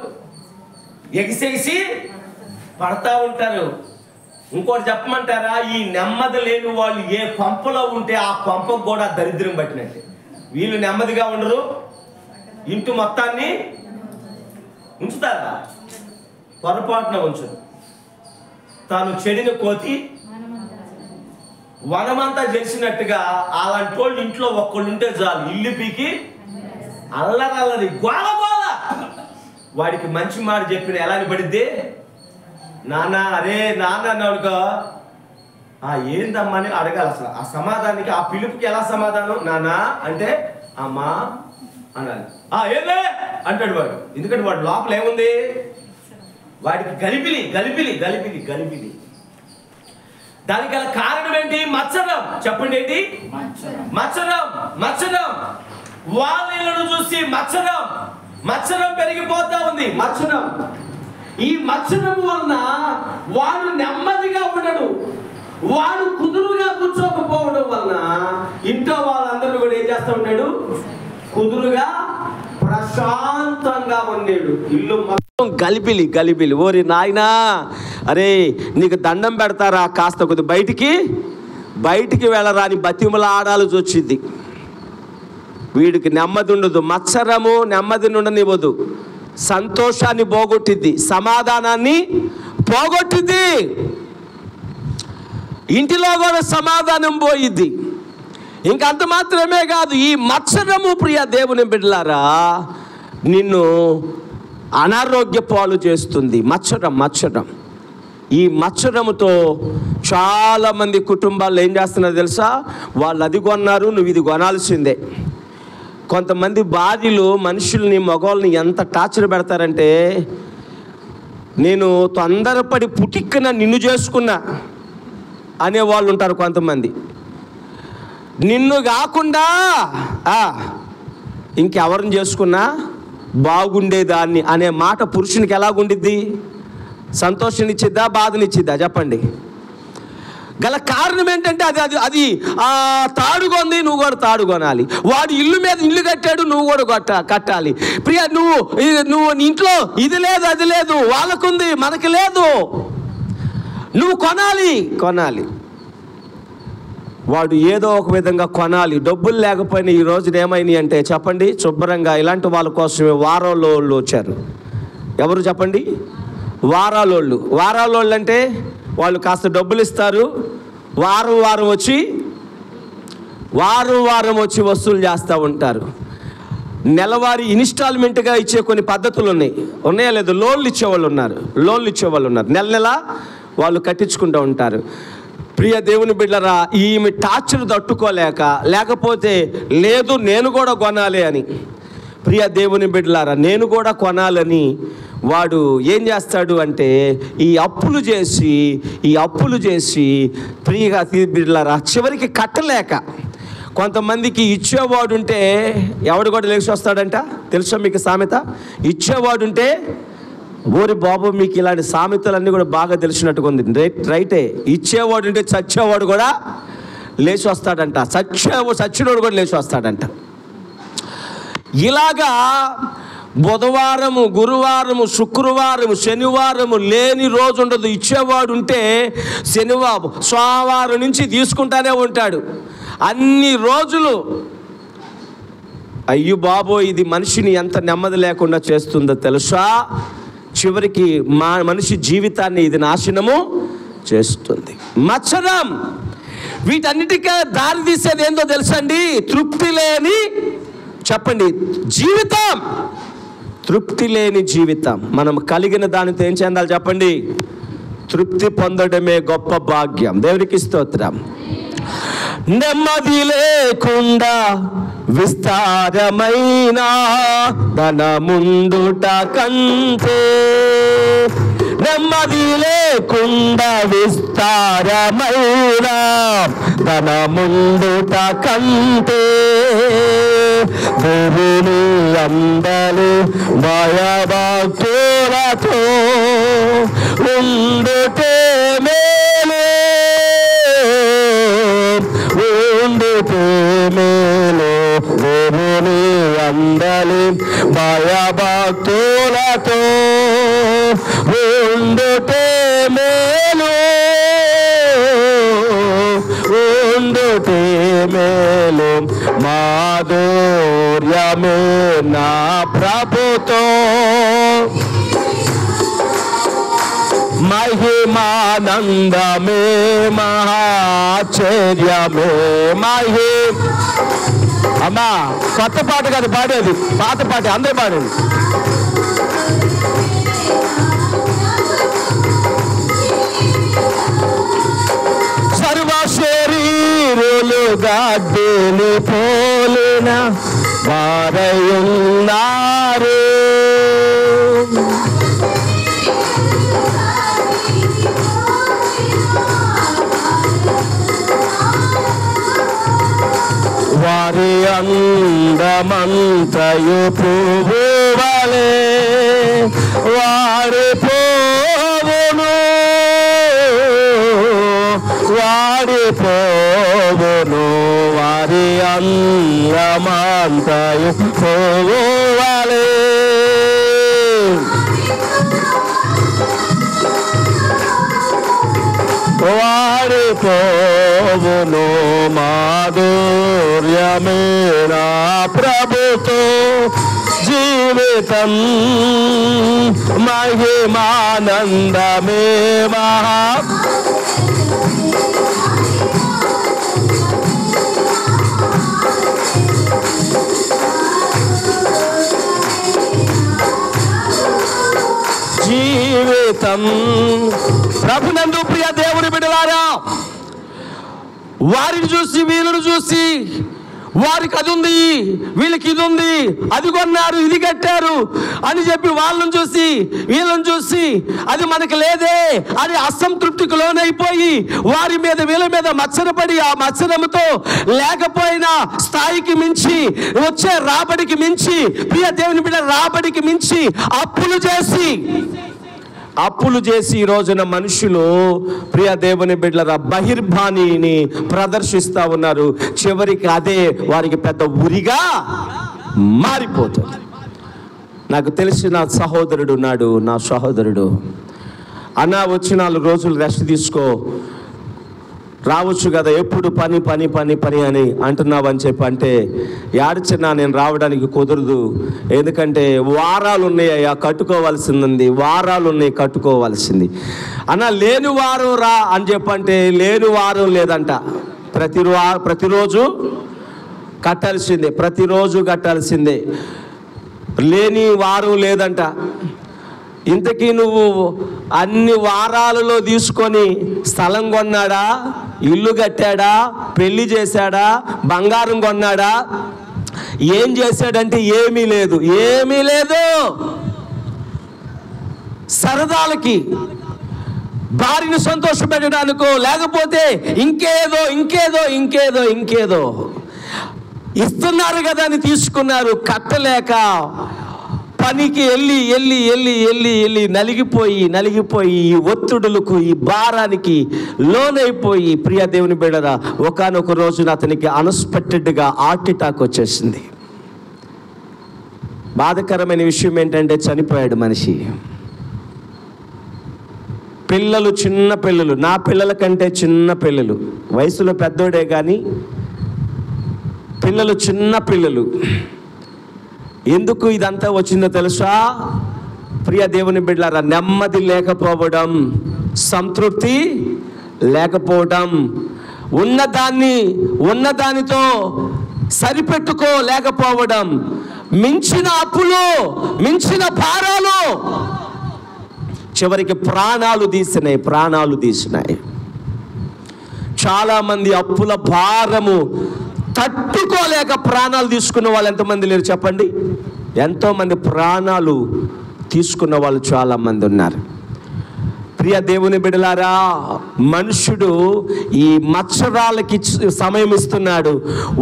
ఎగిసేసి పడతా ఉంటారు. ఇంకోటి చెప్పమంటారా? ఈ నెమ్మది లేని వాళ్ళు ఏ కొంపలో ఉంటే ఆ కొంపకు కూడా దరిద్రం పట్టినట్టే. వీళ్ళు నెమ్మదిగా ఉండరు, ఇంటి మొత్తాన్ని ఉంచుతారా? పొరపాటున ఉంచరు. తాను చెడిన కోతి వనమంతా చేసినట్టుగా అలాంటి వాళ్ళు ఇంట్లో ఒక్కళ్ళు ఉంటే చాలు, ఇల్లు పీకి అల్లరల్లది గోల గోల. వాడికి మంచి మాట చెప్పిన ఎలా పడిద్ది? నాన్న, అరే నాన్న అన్నాడుకో, ఏందమ్మా అని అడగాలి. అసలు ఆ సమాధానానికి, ఆ పిలుపుకి ఎలా సమాధానం? నాన్న అంటే అమ్మా అనాలి. ఏదే అంటాడు వాడు. ఎందుకంటే వాడు లోపల ఏముంది? వాడికి గలిపిలి గలిపిలి గలిపిలి గలిపిలి. దానికి గల కారణం ఏంటి? మత్సరం. చెప్పండి ఏంటి? మత్సరం. మత్సరం. వాళ్ళను చూసి మత్సరం, మత్సరం పెరిగిపోతా ఉంది. మత్సరం. ఈ మత్సరం వలన వాడు నెమ్మదిగా ఉండడు, వాడు కుదురుగా కూర్చోకపోవడం వలన ఇంట్లో వాళ్ళందరూ కూడా ఏం చేస్తూ ఉంటాడు? కుదురుగా ప్రశాంతంగా ఉండేడు. ఇల్లు మొత్తం గలిపిలి గలిపిలి. ఓరి నాయనా, అరే నీకు దండం పెడతారా, కాస్త కొద్ది బయటికి వెళ్ళరా అని బతిమల ఆడాల్సి వచ్చింది. వీడికి నెమ్మది ఉండదు. మత్సరము నెమ్మదిని ఉండనివ్వదు, సంతోషాన్ని పోగొట్టిద్ది, సమాధానాన్ని పోగొట్టిద్ది, ఇంటిలో కూడా సమాధానం పోయిద్ది. ఇంకంత మాత్రమే కాదు, ఈ మత్సరము ప్రియ దేవుని బిడ్డలారా నిన్ను అనారోగ్య పాలు చేస్తుంది. మత్సరం. ఈ మత్సరముతో చాలామంది కుటుంబాల్లో ఏం చేస్తున్నారు తెలుసా? వాళ్ళు అది కొన్నారు, నువ్వు ఇది కొనాల్సిందే. కొంతమంది భార్యలు మనుషుల్ని, మగవాళ్ళని ఎంత టార్చర్ పెడతారంటే, నేను తొందరపడి పుటిక్కన నిన్ను చేసుకున్నా అనేవాళ్ళు ఉంటారు. కొంతమంది నిన్ను కాకుండా ఇంకెవరిని చేసుకున్నా బాగుండేదాన్ని అనే మాట పురుషునికి ఎలాగుండిద్ది? సంతోషాన్నిచ్చిద్దా, బాధనిచ్చిద్దా? చెప్పండి. గల కారణం ఏంటంటే అది తాడుగొంది, నువ్వు కూడా తాడు కొనాలి. వాడు ఇల్లు మీద ఇల్లు కట్టాడు, నువ్వు కూడా కట్టాలి. ప్రియ, నువ్వు ఇంట్లో ఇది లేదు అది లేదు, వాళ్ళకుంది మనకి లేదు, నువ్వు కొనాలి. వాడు ఏదో ఒక విధంగా కొనాలి. డబ్బులు లేకపోయినా ఈ రోజున ఏమైనాయి అంటే చెప్పండి, శుభ్రంగా ఇలాంటి వాళ్ళ కోసమే వారాలోళ్ళు వచ్చారు. ఎవరు చెప్పండి? వారాలోళ్ళు అంటే వాళ్ళు కాస్త డబ్బులు ఇస్తారు, వారం వచ్చి వసూలు చేస్తూ ఉంటారు. నెలవారీ ఇన్స్టాల్మెంట్గా ఇచ్చే కొన్ని పద్ధతులు ఉన్నాయా లేదు? లోన్లు ఇచ్చేవాళ్ళు ఉన్నారు. నెల వాళ్ళు కట్టించుకుంటూ ఉంటారు. ప్రియ దేవుని బిడ్డలారా, ఈమె టార్చర్ తట్టుకోలేక, లేకపోతే లేదు నేను కూడా కొనాలి అని ప్రియ దేవుని బిడ్డలారా, నేను కూడా కొనాలని వాడు ఏం చేస్తాడు అంటే ఈ అప్పులు చేసి ప్రియగా బిడ్డలారా చివరికి కట్టలేక, కొంతమందికి ఇచ్చేవాడు ఉంటే ఎవడు కూడా లేచి వస్తాడంట. తెలుసా మీకు సామెత? ఇచ్చేవాడుంటే, ఓరి బాబు మీకు ఇలాంటి సామెతలన్నీ కూడా బాగా తెలిసినట్టుగా ఉంది. రైటే, ఇచ్చేవాడు ఉంటే చచ్చేవాడు కూడా లేచి వస్తాడంట. చచ్చినోడు కూడా లేచి వస్తాడంట. ఇలాగా బుధవారము, గురువారము, శుక్రవారము, శనివారము లేని రోజు ఉండదు. ఇచ్చేవాడు ఉంటే సోమవారం నుంచి తీసుకుంటానే ఉంటాడు అన్ని రోజులు. అయ్యో బాబోయ్, ఇది మనిషిని ఎంత నెమ్మది లేకుండా చేస్తుందో తెలుసా? చివరికి మనిషి జీవితాన్ని ఇది నాశనము చేస్తుంది. మత్సరం వీటన్నిటికీ దారి తీసేది ఏందో తెలుసండి? తృప్తి లేని, చెప్పండి, జీవితం. తృప్తి లేని జీవితం. మనం కలిగిన దానితో ఏం చెందాలి చెప్పండి? తృప్తి పొందడమే గొప్ప భాగ్యం. దేవునికి స్తోత్రం. నెమ్మది లేకుండా విస్తారమైన ధనముందుట కంటే, నెమ్మది లేకుండా విస్తారమైన ధనముందుట కంటే, దేవుని అందలు భయభక్తులతో ఉండుటే మేలు, ఉండుటే మేలు. దేవుని అందలు భయభక్తులతో ఉండుటే మేలు, ఉండుటే మేలు. మాధుర్యమే నా ప్రభుతో, మహిమానందమే మహాశ్చర్యమే అమ్మా, కొత్త పాట కాదు పాడేది, పాత పాట అందరూ పాడేది. సర్వ శరీరులు గడ్డిని పోలిన వారయున్నారు, వారి అందమంతయు పువ్వు వలె వాడిపోవును, వాడిపోవును. వారి అందమంతయు పువ్వు వలె వాడిపోవును. మాధుర్యమే నా ప్రభుతో జీవితం, మహిమానందమే మహా. జీవితం ప్రభునందు ప్రియ దేవుని బిడ్డలారా, వారిని చూసి వీళ్ళని చూసి, వారికి అది ఉంది, వీళ్ళకి ఇది ఉంది, అది కొన్నారు, ఇది కట్టారు అని చెప్పి వాళ్ళని చూసి వీళ్ళని చూసి అది మనకు లేదే అని అసంతృప్తికి లోనైపోయి వారి మీద వీళ్ళ మీద మత్సరపడి, ఆ మత్సరంతో లేకపోయినా స్థాయికి మించి, వచ్చే రాబడికి మించి, ప్రియ దేవుని బిడ్డ రాబడికి మించి అప్పులు చేసి ఈ రోజున మనుషులు ప్రియ దేవుని బిడ్డల బహిర్భానిని ప్రదర్శిస్తూ ఉన్నారు. చివరికి అదే వారికి పెద్ద ఉరిగా మారిపోతుంది. నాకు తెలిసిన సహోదరుడు ఉన్నాడు, నా సహోదరుడు. అన్నా వచ్చి 4 రోజులు రెస్ట్ తీసుకో, రావచ్చు కదా, ఎప్పుడు పని పని పని పని అని అంటున్నావు అని చెప్పి అంటే, యాడ్చినా నేను రావడానికి కుదరదు, ఎందుకంటే వారాలు ఉన్నాయి కట్టుకోవాల్సింది, వారాలు ఉన్నాయి కట్టుకోవాల్సింది. అన్న లేని వారం రా అని చెప్పంటే లేని వారం లేదంట, ప్రతిరోజు కట్టాల్సిందే, ప్రతిరోజు కట్టాల్సిందే, లేని వారం లేదంట. ఇంతకీ నువ్వు అన్ని వారాలలో తీసుకొని స్థలం కొన్నాడా, ఇల్లు కట్టాడా, పెళ్లి చేశాడా, బంగారం కొన్నాడా, ఏం చేశాడంటే ఏమీ లేదు, ఏమీ లేదు. సరదాలకి, భార్యను సంతోషపెట్టడానికో, లేకపోతే ఇంకేదో ఇంకేదో ఇంకేదో ఇంకేదో ఇస్తున్నారు కదా అని తీసుకున్నారు. కట్టలేక పనికి వెళ్ళి వెళ్ళి వెళ్ళి వెళ్ళి వెళ్ళి నలిగిపోయి ఈ ఒత్తిడులకు, ఈ భారానికి లోనైపోయి, ప్రియ దేవుని బిడ్డరా, ఒకానొక రోజున అతనికి అన్ఎక్స్పెక్టెడ్గా హార్ట్ అటాక్ వచ్చేసింది. బాధాకరమైన విషయం ఏంటంటే చనిపోయాడు మనిషి. పిల్లలు, చిన్న పిల్లలు, నా పిల్లల కంటే చిన్న పిల్లలు, వయసులో పెద్దోడే కానీ పిల్లలు చిన్న పిల్లలు. ఎందుకు ఇదంతా వచ్చిందో తెలుసా? ప్రియ దేవుని బిడ్డలారా, నెమ్మది లేకపోవడం, సంతృప్తి లేకపోవడం, ఉన్నదానితో సరిపెట్టుకోలేకపోవడం, మించిన అప్పులు, మించిన భారాలు, చివరికి ప్రాణాలు తీసినాయి. చాలామంది అప్పుల భారము తట్టుకోలేక ప్రాణాలు తీసుకున్న వాళ్ళు ఎంతమంది లేరు చెప్పండి? ఎంతోమంది ప్రాణాలు తీసుకున్న వాళ్ళు చాలామంది ఉన్నారు. ప్రియ దేవుని బిడ్డలారా, మనుషుడు ఈ మత్సరాలకి సమయం ఇస్తున్నాడు.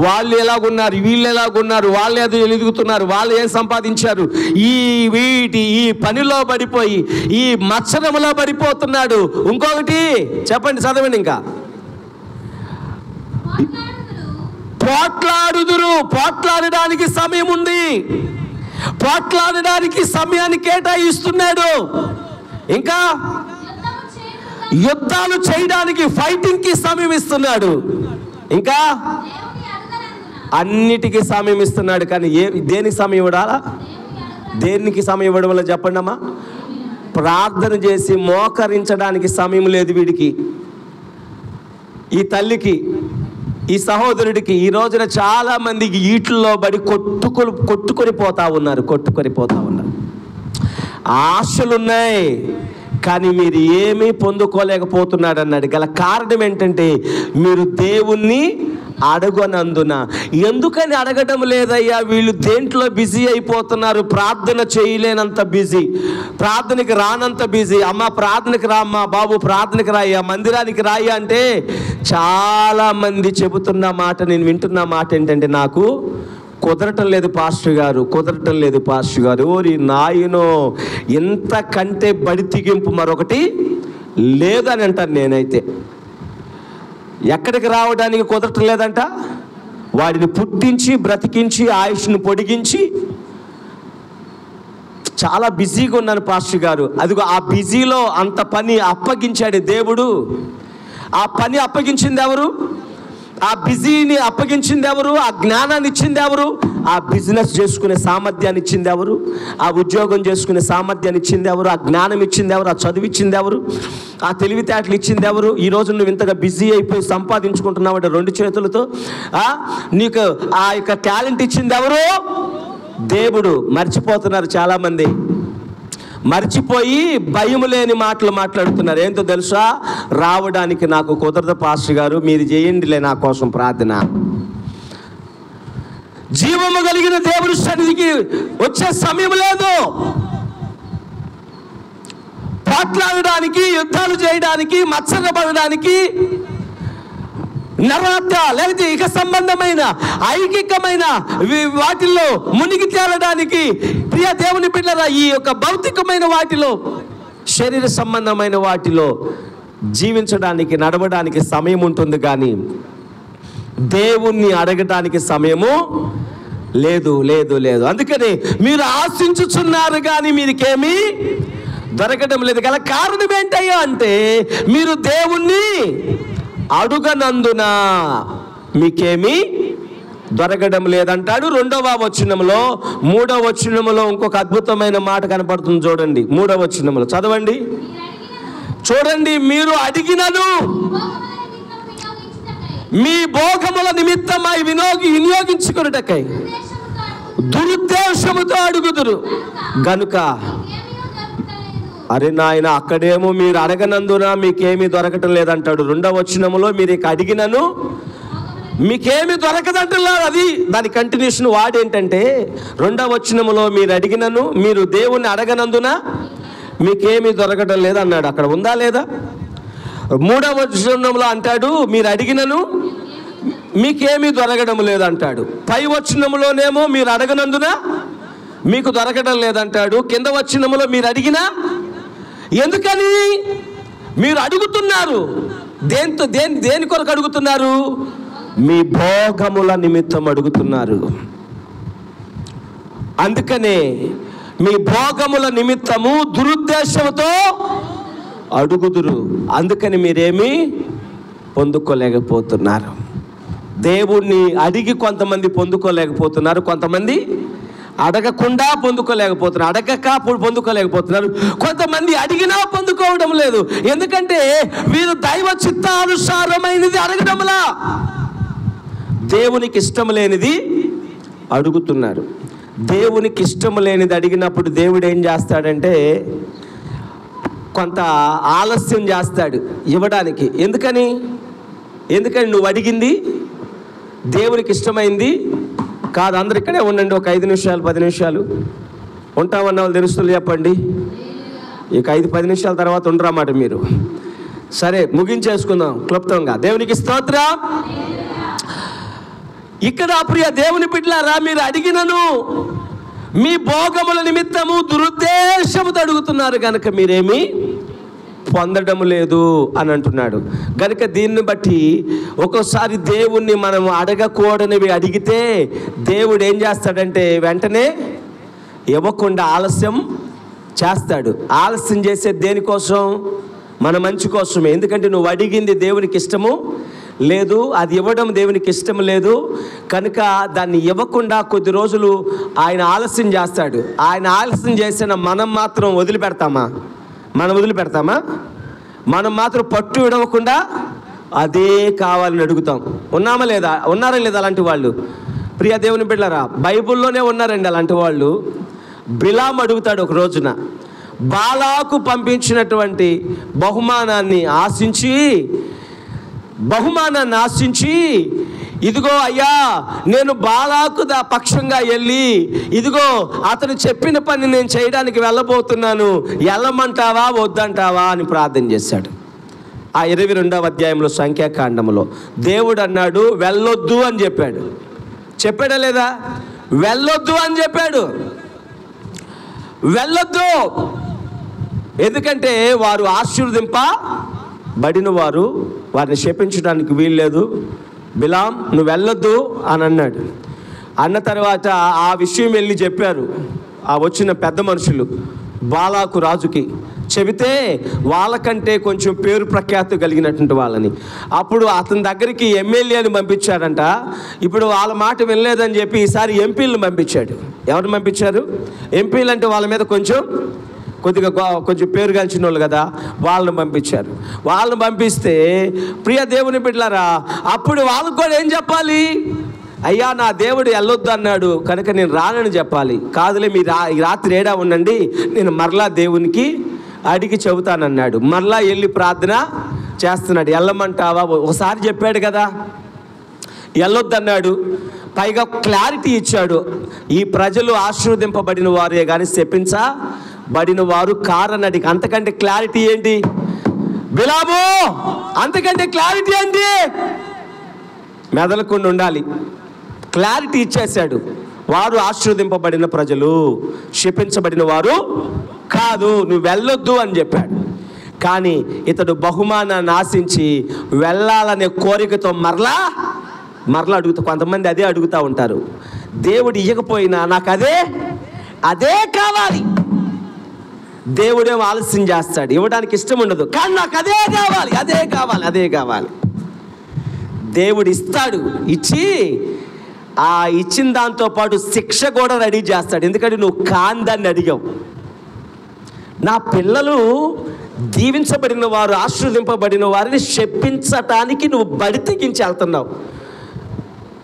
వాళ్ళు ఎలాగున్నారు, వీళ్ళు ఎలాగున్నారు, వాళ్ళు ఏదో ఎదుగుతున్నారు, వాళ్ళు ఏం సంపాదించారు, ఈ పనిలో పడిపోయి ఈ మత్సరంలో పడిపోతున్నాడు. ఇంకొకటి చెప్పండి, చదవండి. ఇంకా పోట్లాడడానికి సమయం ఉంది, పోట్లాడడానికి సమయాన్ని కేటాయిస్తున్నాడు. ఇంకా యుద్ధాలు చేయడానికి, ఫైటింగ్కి సమయం ఇస్తున్నాడు. ఇంకా అన్నిటికీ సమయం ఇస్తున్నాడు. కానీ దేనికి సమయం ఇవ్వడాలా? దేనికి సమయం ఇవ్వడం వల్ల చెప్పండి అమ్మా? ప్రార్థన చేసి మోకరించడానికి సమయం లేదు వీడికి, ఈ తల్లికి, ఈ సహోదరుడికి. ఈ రోజున చాలా మందికి వీటిల్లో పడి కొట్టుకొని పోతా ఉన్నారు. ఆశలున్నాయి కానీ మీరు ఏమీ పొందుకోలేకపోతున్నాడు అన్నాడు. గల కారణం ఏంటంటే మీరు దేవుణ్ణి అడగనందున. ఎందుకని అడగడం లేదయ్యా? వీళ్ళు దేంట్లో బిజీ అయిపోతున్నారు. ప్రార్థన చేయలేనంత బిజీ, ప్రార్థనకి రానంత బిజీ. అమ్మ ప్రార్థనకి రా, అమ్మా బాబు ప్రార్థనకి రాయ్యా, మందిరానికి రాయ్యా అంటే చాలామంది చెబుతున్న మాట, నేను వింటున్న మాట ఏంటంటే, నాకు కుదరటం లేదు పాస్టర్ గారు. ఓరి నాయనో, ఇంతకంటే బడి తెగింపు మరొకటి లేదని అంటాను నేనైతే. ఎక్కడికి రావడానికి కుదరటం లేదంట? వాడిని పుట్టించి, బ్రతికించి, ఆయుష్ను పొడిగించి చాలా బిజీగా ఉన్నాను పాస్టర్ గారు. అదిగో ఆ బిజీలో అంత పని అప్పగించాడు దేవుడు. ఆ పని అప్పగించింది ఎవరు? ఆ బిజీని అప్పగించింది ఎవరు? ఆ జ్ఞానాన్ని ఇచ్చింది ఎవరు? ఆ బిజినెస్ చేసుకునే సామర్థ్యాన్ని ఇచ్చింది ఎవరు? ఆ ఉద్యోగం చేసుకునే సామర్థ్యాన్ని ఇచ్చింది ఎవరు? ఆ జ్ఞానం ఇచ్చింది ఎవరు? ఆ చదువు ఇచ్చింది ఎవరు? ఆ తెలివితేటలు ఇచ్చింది ఎవరు? ఈరోజు నువ్వు ఇంతగా బిజీ అయిపోయి సంపాదించుకుంటున్నావు అంటే 2 చేతులతో, నీకు ఆ యొక్క టాలెంట్ ఇచ్చింది ఎవరు? దేవుడు. మర్చిపోతున్నారు చాలామంది. మర్చిపోయి భయం లేని మాటలు మాట్లాడుతున్నారు. ఏంటో తెలుసా? రావడానికి నాకు కుదరదు పాస్టర్ గారు, మీరు చేయండిలే నా కోసం ప్రార్థన. జీవము కలిగిన దేవుడి సన్నిధికి వచ్చే సమయం లేదు. పోట్లాడడానికి, యుద్ధాలు చేయడానికి, మత్సరపడడానికి, నరహత్య లేకపోతే ఇక సంబంధమైన ఐకికమైన వాటిల్లో మునిగి తేలడానికి, ప్రియ దేవుని బిడ్డలారా, ఈ యొక్క భౌతికమైన వాటిలో, శరీర సంబంధమైన వాటిలో జీవించడానికి, నడవడానికి సమయం ఉంటుంది. కానీ దేవుణ్ణి అడగడానికి సమయము లేదు. అందుకని మీరు ఆశించుచున్నారు కానీ మీకేమీ దొరకడం లేదు. గల కారణం ఏంటయ్యా అంటే, మీరు దేవుణ్ణి అడుగనందున మీకేమీ దొరకడం లేదంటాడు. 2వ వచనంలో, 3వ వచనంలో ఇంకొక అద్భుతమైన మాట కనపడుతుంది. చూడండి 3వ వచనంలో, చదవండి. చూడండి, మీరు అడిగినను మీ భోగముల నిమిత్తమై వినియోగించుకొనుటకై దురుద్దేశముతో అడుగుదురు గనుక. అరే నాయన, అక్కడేమో మీరు అడగనందున మీకేమీ దొరకటం లేదంటాడు. 2వ వచనములో మీరు ఇక అడిగినను మీకేమి దొరకదంటున్నారు. అది దాని కంటిన్యూషన్ వాడేంటంటే 2వ వచనములో మీరు అడిగినను మీరు దేవుణ్ణి అడగనందున మీకేమీ దొరకడం లేదు అన్నాడు. అక్కడ ఉందా లేదా? 3వ వచనంలో అంటాడు మీరు అడిగినను మీకేమీ దొరకడం లేదంటాడు. పై వచనములోనేమో మీరు అడగనందున మీకు దొరకడం లేదంటాడు. కింద వచనములో మీరు అడిగినా ఎందుకని మీరు అడుగుతున్నారు? దేని కొరకు అడుగుతున్నారు? మీ భోగముల నిమిత్తం అడుగుతున్నారు. అందుకనే మీ భోగముల నిమిత్తము దురుద్దేశంతో అడుగుదురు. అందుకని మీరేమీ పొందుకోలేకపోతున్నారు. దేవుణ్ణి అడిగి కొంతమంది పొందుకోలేకపోతున్నారు, కొంతమంది అడగకుండా పొందుకోలేకపోతున్నారు, అడగక పొందుకోలేకపోతున్నారు, కొంతమంది అడిగినా పొందుకోవడం లేదు. ఎందుకంటే వీరు దైవ చిత్తానుసారమైనది అడగడంలా దేవునికి ఇష్టం లేనిది అడుగుతున్నారు. దేవునికి ఇష్టం లేనిది అడిగినప్పుడు దేవుడు ఏం చేస్తాడంటే కొంత ఆలస్యం చేస్తాడు ఇవ్వడానికి. ఎందుకని నువ్వు అడిగింది దేవునికి ఇష్టమైంది కాదు. అందరు ఇక్కడే ఉండండి, ఒక 5 నిమిషాలు 10 నిమిషాలు ఉంటామన్న వాళ్ళు తెలుస్తుంది చెప్పండి. ఇక 5-10 నిమిషాల తర్వాత ఉండరన్నమాట మీరు. సరే, ముగించేసుకుందాం క్లుప్తంగా. దేవునికి స్తోత్రం. ఇక్కడ ప్రియ దేవుని బిడ్డలారా, మీరు అడిగినను మీ భోగముల నిమిత్తము దురుద్దేశముతో అడుగుతున్నారు కనుక మీరేమీ పొందడం లేదు అని అంటున్నాడు. కనుక దీన్ని బట్టి ఒక్కోసారి దేవుణ్ణి మనం అడగకూడనివి అడిగితే దేవుడు ఏం చేస్తాడంటే వెంటనే ఇవ్వకుండా ఆలస్యం చేస్తాడు. ఆలస్యం చేసే దేనికోసం? మన మంచి కోసమే. ఎందుకంటే నువ్వు అడిగింది దేవునికి ఇష్టము లేదు, అది ఇవ్వడం దేవునికి ఇష్టం లేదు కనుక దాన్ని ఇవ్వకుండా కొద్ది రోజులు ఆయన ఆలస్యం చేస్తాడు. ఆయన ఆలస్యం చేసిన మనం మాత్రం వదిలిపెడతామా? మనం మాత్రం పట్టు విడవకుండా అదే కావాలని అడుగుతాం. ఉన్నారా లేదా అలాంటి వాళ్ళు? ప్రియ దేవుని బిడ్డలారా, బైబిల్లోనే ఉన్నారండి అలాంటి వాళ్ళు. బిలాము అడుగుతాడు ఒక రోజున, బాలాకు పంపించినటువంటి బహుమానాన్ని ఆశించి ఇదిగో అయ్యా నేను బాలాకు పక్షంగా వెళ్ళి ఇదిగో అతను చెప్పిన పని నేను చేయడానికి వెళ్ళబోతున్నాను, వెళ్ళమంటావా వద్దంటావా అని ప్రార్థన చేశాడు. ఆ 22వ అధ్యాయంలో సంఖ్యాకాండంలో దేవుడు అన్నాడు వెళ్ళొద్దు అని చెప్పాడు. చెప్పాడా లేదా? వెళ్ళొద్దు అని చెప్పాడు. వెళ్ళొద్దు, ఎందుకంటే వారు ఆశీర్వదింపబడిన వారు, వారిని శపించడానికి వీల్లేదు. బిలాం నువ్వు వెళ్ళొద్దు అని అన్నాడు. అన్న తర్వాత ఆ విషయం వెళ్ళి చెప్పారు ఆ వచ్చిన పెద్ద మనుషులు బాలాకు రాజుకి. చెబితే వాళ్ళకంటే కొంచెం పేరు ప్రఖ్యాతి కలిగినటువంటి వాళ్ళని. అప్పుడు అతని దగ్గరికి ఎమ్మెల్యేని పంపించాడంట. ఇప్పుడు వాళ్ళ మాట వినలేదని చెప్పి ఈసారి ఎంపీలను పంపించాడు. ఎవరిని పంపించారు? ఎంపీలు అంటే వాళ్ళ మీద కొంచెం పేరు కలిసిన వాళ్ళు కదా, వాళ్ళని పంపించారు. వాళ్ళని పంపిస్తే ప్రియ దేవుని బిడ్డలారా, అప్పుడు వాళ్ళకు కూడా ఏం చెప్పాలి? అయ్యా నా దేవుడు వెళ్ళొద్దు అన్నాడు కనుక నేను రానని చెప్పాలి. కాదులే మీరు ఈ రాత్రి ఏడా ఉండండి, నేను మరలా దేవునికి అడిగి చెబుతానన్నాడు. మరలా వెళ్ళి ప్రార్థన చేస్తున్నాడు. వెళ్ళమంటావా? ఒకసారి చెప్పాడు కదా, వెళ్ళొద్దు అన్నాడు. పైగా క్లారిటీ ఇచ్చాడు, ఈ ప్రజలు ఆశీర్వదింపబడిన వారే కానీ శపించబడిన వారు కారన్నాడు. అంతకంటే క్లారిటీ ఏంటి బిలాము? అంతకంటే క్లారిటీ ఏంటి? మెదలకుండా ఉండాలి. క్లారిటీ ఇచ్చేశాడు. వారు ఆశీర్వదింపబడిన ప్రజలు, శపించబడిన వారు కాదు, నువ్వు వెళ్ళొద్దు అని చెప్పాడు. కానీ ఇతడు బహుమానాన్ని ఆశించి వెళ్ళాలనే కోరికతో మరలా అడుగుతా. కొంతమంది అదే అడుగుతూ ఉంటారు. దేవుడు ఇవ్వకపోయినా నాకు అదే కావాలి. దేవుడేమో ఆలస్యం చేస్తాడు, ఇవ్వడానికి ఇష్టం ఉండదు, కానీ నాకు అదే కావాలి. దేవుడు ఇస్తాడు, ఇచ్చి ఆ ఇచ్చిన దాంతో పాటు శిక్ష కూడా రెడీ చేస్తాడు. ఎందుకంటే నువ్వు కాందాన్ని అడిగావు. నా పిల్లలు దీవించబడిన వారు, ఆశీర్వదింపబడిన వారిని శపించటానికి నువ్వు బడి తెగించి వెళ్తున్నావు.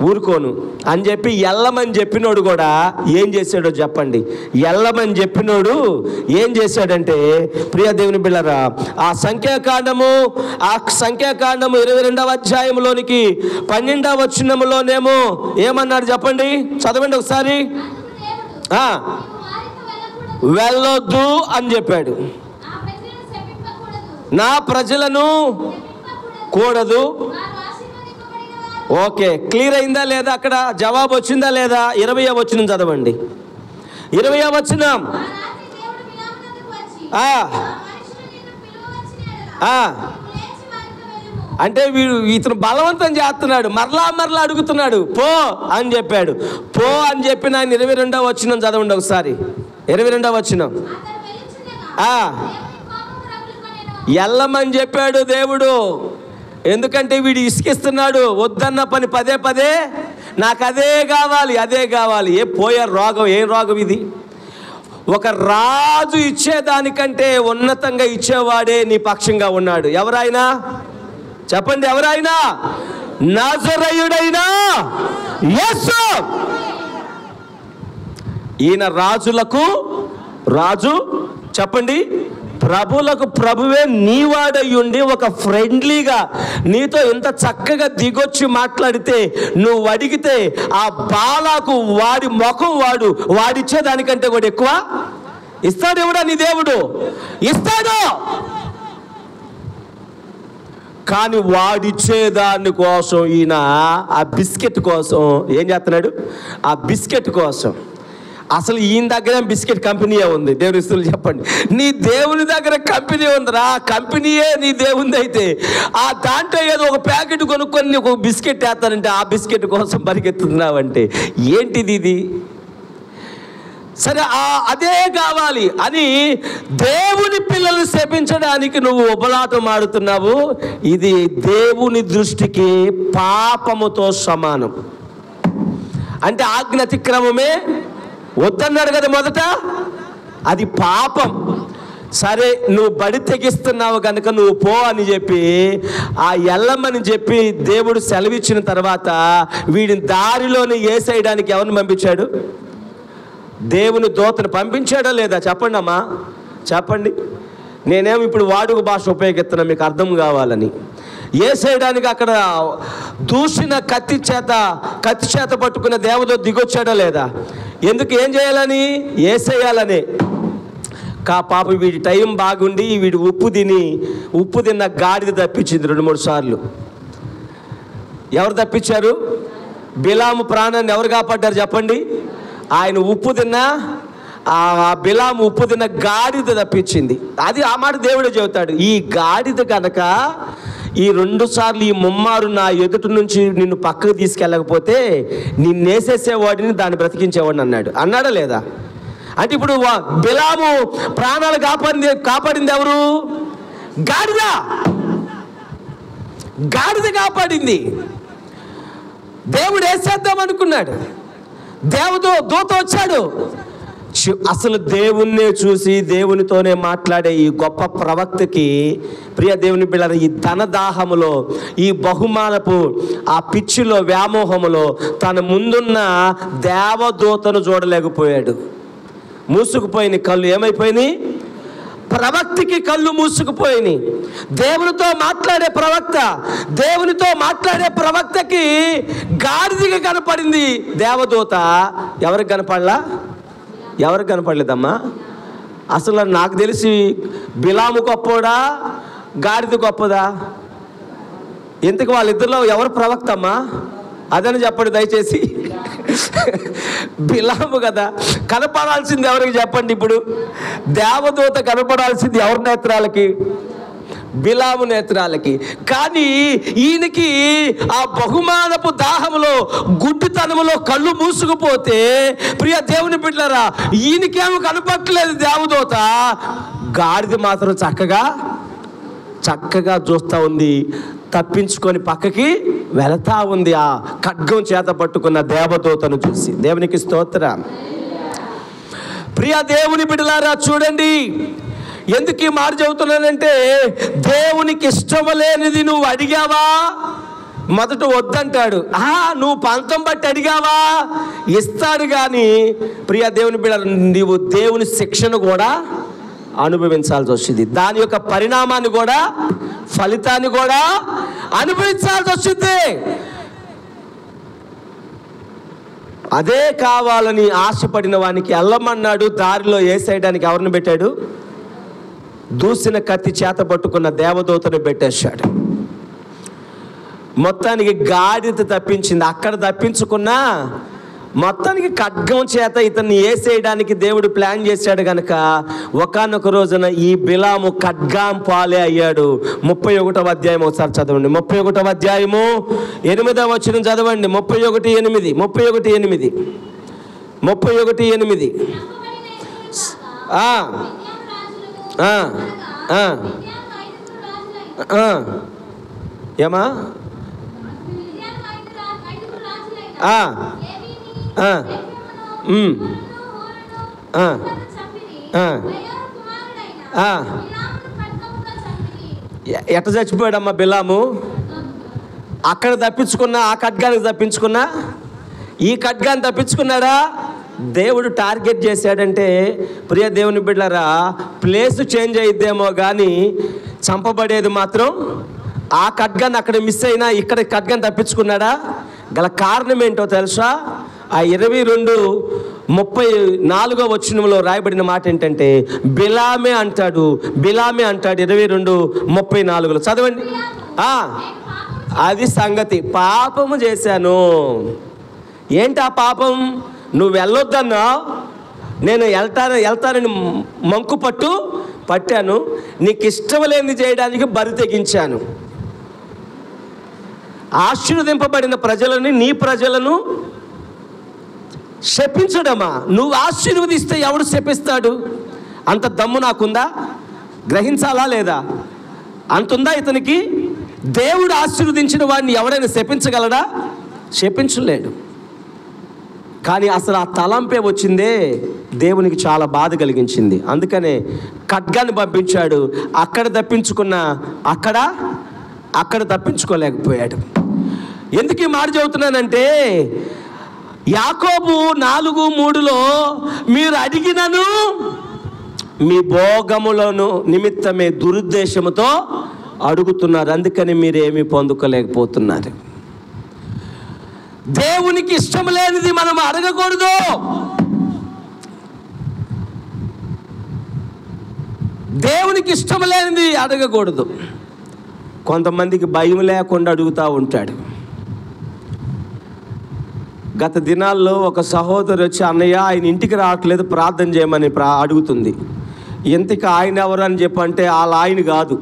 ఊరుకోను అని చెప్పి ఎల్లమని చెప్పినోడు కూడా ఏం చేశాడో చెప్పండి. ఎల్లమని చెప్పినోడు ఏం చేశాడంటే, ప్రియ దేవుని బిడ్డలారా, ఆ సంఖ్యాకాండము 22వ అధ్యాయంలోనికి 12వ వచనములోనేమో ఏమన్నాడు చెప్పండి, చదవండి ఒకసారి. వెళ్ళొద్దు అని చెప్పాడు. నా ప్రజలను కూడదు. ఓకే, క్లియర్ అయిందా లేదా? అక్కడ జవాబు వచ్చిందా లేదా? 20వ వచనం చదవండి. 20వ వచనం. అంటే ఇతను బలవంతం చేస్తున్నాడు, మరలా అడుగుతున్నాడు. పో అని చెప్పాడు. పో అని చెప్పిన ఆయన 22వ వచనం చదవండి ఒకసారి. 22వ వచనం. ఎల్లమని చెప్పాడు దేవుడు. ఎందుకంటే వీడు ఇసుకిస్తున్నాడు. వద్దన్న పని పదే నాకు అదే కావాలి. పోయే రోగం. ఏం రోగం ఇది? ఒక రాజు ఇచ్చేదానికంటే ఉన్నతంగా ఇచ్చేవాడే నీ పక్షంగా ఉన్నాడు. ఎవరైనా చెప్పండి, ఎవరైనా? నజరేయుడైన యేసు. ఈయన రాజులకు రాజు, చెప్పండి, ప్రభులకు ప్రభువే నీవాడయ్యుండి ఒక ఫ్రెండ్లీగా నీతో ఎంత చక్కగా దిగొచ్చి మాట్లాడితే నువ్వు అడిగితే ఆ బాలాకు వాడి ముఖం వాడిచ్చేదానికంటే కూడా ఎక్కువ ఇస్తాడు. ఎవడా నీ దేవుడు? ఇస్తాడు. కానీ వాడిచ్చేదాని కోసం ఈయన ఆ బిస్కెట్ కోసం ఏం చేస్తున్నాడు? ఆ బిస్కెట్ కోసం. అసలు ఈయన దగ్గర బిస్కెట్ కంపెనీయే ఉంది. దేవుని స్తుతులు చెప్పండి. నీ దేవుని దగ్గర కంపెనీ ఉందిరా. కంపెనీయే నీ దేవుని అయితే ఆ దాంట్లో ఏదో ఒక ప్యాకెట్ కొనుక్కొని ఒక బిస్కెట్ వేస్తానంటే ఆ బిస్కెట్ కోసం పరిగెత్తున్నావంటే ఏంటిది ఇది? సరే, అదే కావాలి అని దేవుని పిల్లలు శపించడానికి నువ్వు ఉబలాటం ఆడుతున్నావు. ఇది దేవుని దృష్టికి పాపముతో సమానం. అంటే ఆజ్ఞ అతిక్రమమే వద్దన్నాడు కదా మొదట, అది పాపం. సరే, నువ్వు బడి తెగిస్తున్నావు కనుక నువ్వు పో అని చెప్పి ఆ ఎల్లమ్మని చెప్పి దేవుడు సెలవిచ్చిన తర్వాత వీడిని దారిలోని వేసేయడానికి ఎవరిని పంపించాడు? దేవుని దూతను పంపించాడా లేదా? చెప్పండి అమ్మా, చెప్పండి. నేనేమో ఇప్పుడు వాడుక భాష ఉపయోగిస్తున్నా మీకు అర్థం కావాలని. ఏసేయడానికి అక్కడ దూషిన కత్తి చేత పట్టుకున్న దేవదూత దిగొచ్చాడా లేదా? ఎందుకు? ఏం చేయాలని? ఏసేయాలని. పాప వీడి టైం బాగుండి వీడు ఉప్పు తిన్న గాడిద తప్పించింది 2-3 సార్లు. ఎవరు తప్పించారు? బిలాము ప్రాణాన్ని ఎవరు కాపాడ్డారు చెప్పండి? ఆయన బిలాము ఉప్పు తిన్న గాడిద తప్పించింది. అది ఆ మాట దేవుడే చెబుతాడు. ఈ గాడిద కనుక ఈ 2 సార్లు ఈ ముమ్మారు నా ఎదుటి నుంచి నిన్ను పక్కకు తీసుకెళ్ళకపోతే నిన్నేసేసేవాడిని దాన్ని బ్రతికించేవాడిని అన్నాడా లేదా? అంటే ఇప్పుడు బిలాము ప్రాణాలు కాపాడింది ఎవరు? గాడిద కాపాడింది. దేవుడు వేసేద్దాం అనుకున్నాడు. దూత వచ్చాడు. అసలు దేవుణ్ణే చూసి దేవునితోనే మాట్లాడే ఈ గొప్ప ప్రవక్తకి, ప్రియ దేవుని బిడ్డలారా, ఈ ధనదాహములో, ఈ బహుమానపు ఆ పిచ్చిలో, వ్యామోహములో తన ముందున్న దేవదూతను చూడలేకపోయాడు. మూసుకుపోయిన కళ్ళు ఏమైపోయినాయి? ప్రవక్తకి కళ్ళు మూసుకుపోయినాయి. దేవునితో మాట్లాడే ప్రవక్తకి గాడిదగా కనపడింది దేవదూత. ఎవరికి కనపడలేదమ్మా? అసలు నాకు తెలిసి బిలాము గొప్పోడా, గాడిద గొప్పదా? ఎందుకు వాళ్ళిద్దరిలో ఎవరు ప్రవక్త అమ్మా? అదని చెప్పండి దయచేసి. బిలాము కదా. కనపడాల్సింది ఎవరికి చెప్పండి? ఇప్పుడు దేవదూత కనపడాల్సింది ఎవరి నేత్రాలకి? బిలాము నేత్రాలకి. కానీ ఈయనకి ఆ బహుమానపు దాహములో, గుడ్డితనములో కళ్ళు మూసుకుపోతే, ప్రియ దేవుని బిడ్డలారా, ఈయనకేమో కనపట్టలేదు దేవదూత. గాడిద మాత్రం చక్కగా చూస్తూ ఉంది. తప్పించుకొని పక్కకి వెళతా ఉంది ఆ ఖడ్గం చేత పట్టుకున్న దేవదూతను చూసి. దేవునికి స్తోత్రం. ప్రియ దేవుని బిడ్డలారా, చూడండి ఎందుకు ఈ మాట చెబుతున్నానంటే, దేవునికి ఇష్టం లేనిది నువ్వు అడిగావా? మొదట వద్దంటాడు. నువ్వు పంతం బట్టి అడిగావా, ఇస్తాడు. కానీ ప్రియ దేవుని బిడ్డ, నీవు దేవుని శిక్షను కూడా అనుభవించాల్సి వచ్చింది. దాని యొక్క పరిణామాన్ని కూడా, ఫలితాన్ని కూడా అనుభవించాల్సి వచ్చింది. అదే కావాలని ఆశపడిన వానికి వెళ్ళమన్నాడు. దారిలో వేసేయడానికి ఎవరిని పెట్టాడు? దూసిన కత్తి చేత పట్టుకున్న దేవదూతను పెట్టేశాడు. మొత్తానికి గాడిద తప్పించింది. అక్కడ తప్పించుకున్నా మొత్తానికి ఖడ్గం చేత ఇతన్ని వేసేయడానికి దేవుడు ప్లాన్ చేశాడు కనుక ఒకానొక రోజున ఈ బిలాము ఖడ్గం పాలే అయ్యాడు. 31వ అధ్యాయం ఒకసారి చదవండి. 31వ అధ్యాయము 8వ వచనం చదవండి. 31:8 31:8 ఏమా ఎట్ట చచ్చిపోయాడమ్మా బిలాము? అక్కడ తప్పించుకున్నా, ఆ ఖడ్గానికి తప్పించుకున్నా, ఈ ఖడ్గాన్ని తప్పించుకున్నాడా? దేవుడు టార్గెట్ చేశాడంటే ప్రియ దేవుని బిడ్డలారా, ప్లేస్ చేంజ్ అయిద్దేమో కానీ చంపబడేది మాత్రం ఆ ఖడ్గాన్ని అక్కడ మిస్ అయినా ఇక్కడ ఖడ్గాన్ని తప్పించుకున్నాడా? గల కారణం ఏంటో తెలుసా? ఆ 22:34 వచనంలో రాయబడిన మాట ఏంటంటే బిలామే అంటాడు. 22:34 చదవండి. అది సంగతి, పాపము చేశాను. ఏంటి ఆ పాపం? నువ్వు వెళ్ళొద్దన్నా, నేను వెళ్తానని మంకు పట్టాను. నీకు ఇష్టం లేనిది చేయడానికి బరి తెగించాను. ఆశీర్వదింపబడిన ప్రజలని, నీ ప్రజలను శపించడమా? నువ్వు ఆశీర్వదిస్తే ఎవడు శపిస్తాడు? అంత దమ్ము నాకుందా? గ్రహించాలా లేదా? అంతుందా ఇతనికి? దేవుడు ఆశీర్వదించిన వాడిని ఎవడైనా శపించగలడా? శపించలేడు. కానీ అసలు ఆ తలంపే వచ్చిందే దేవునికి చాలా బాధ కలిగించింది. అందుకనే ఖడ్గాన్ని పంపించాడు. అక్కడ తప్పించుకున్న అక్కడ తప్పించుకోలేకపోయాడు. ఎందుకు ఈ మాట చెబుతున్నానంటే యాకోబు 4:3 మీరు అడిగినను మీ భోగములను నిమిత్తమే దురుద్దేశముతో అడుగుతున్నారు, అందుకని మీరేమీ పొందుకోలేకపోతున్నారు. దేవునికి ఇష్టం లేనిది మనం అడగకూడదు. దేవునికి ఇష్టం లేనిది అడగకూడదు. కొంతమందికి భయం లేకుండా అడుగుతూ ఉంటాడు. గత దినాల్లో ఒక సహోదరు వచ్చి, అన్నయ్య ఆయన ఇంటికి రావట్లేదు, ప్రార్థన చేయమని అడుగుతుంది. ఇంతకు ఆయన ఎవరు అని చెప్పంటే ఆయన కాదు,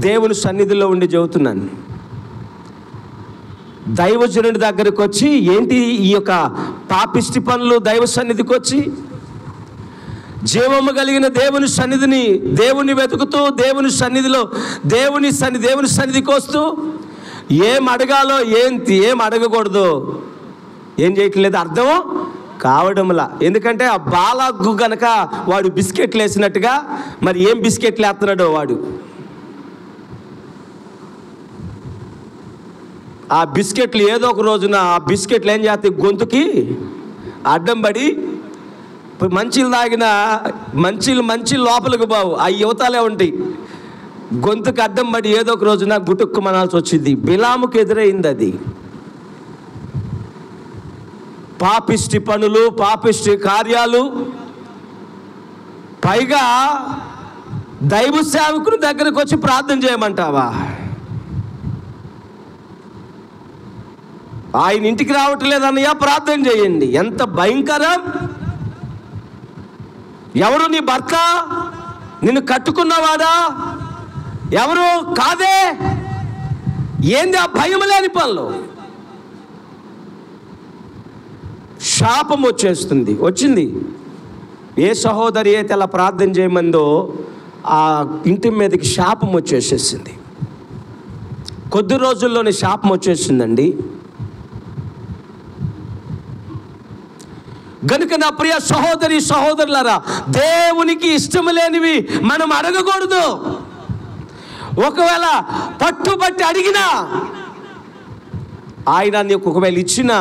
దేవుని సన్నిధిలో ఉండి చెబుతున్నాను. దైవజనుడి దగ్గరకు వచ్చి, ఏంటి ఈ యొక్క పాపిష్టి పనులు? దైవ సన్నిధికి వచ్చి జీవము కలిగిన దేవుని సన్నిధిని, దేవుని వెతుకుతూ దేవుని సన్నిధిలో దేవుని సన్నిధికి వస్తూ ఏం అడగాలో ఏం అడగకూడదు ఏం చేయట్లేదు అర్థం కావడంలా. ఎందుకంటే ఆ బాలాగు గనక వాడు బిస్కెట్లు వేసినట్టుగా మరి ఏం బిస్కెట్లు వేస్తున్నాడో వాడు. ఆ బిస్కెట్లు ఏదో ఒక రోజున ఆ బిస్కెట్లు ఏం చేస్తాయి, గొంతుకి అడ్డం పడి మంచిలు తాగిన మంచి లోపలికి బావు ఆ యువతలే ఉంటాయి. గొంతుకు అడ్డం పడి ఏదో ఒక రోజున గుటుక్కు మనాల్సి వచ్చింది. బిలాముకు ఎదురైంది అది. పాపిష్టి పనులు, పాపిష్టి కార్యాలు, పైగా దైవ సేవకుని దగ్గరకు వచ్చి ప్రార్థన చేయమంటావా? ఆయన ఇంటికి రావట్లేదన్నయ్య, ప్రార్థన చేయండి. ఎంత భయంకరం! ఎవరు నీ భర్త? నిన్ను కట్టుకున్నవాడా? ఎవరు కాదే? ఏంది ఆ భయం లేని పనులు? శాపం వచ్చింది. ఏ సహోదరి అయితే అలా ప్రార్థన చేయమందో ఆ ఇంటి మీదకి శాపం వచ్చేసేసింది. కొద్ది రోజుల్లోనే శాపం వచ్చేసిందండి. గనుక నా ప్రియ సహోదరులారా, దేవునికి ఇష్టం లేనివి మనం అడగకూడదు. ఒకవేళ పట్టుబట్టి అడిగినా ఆయన నీకు ఒకవేళ ఇచ్చినా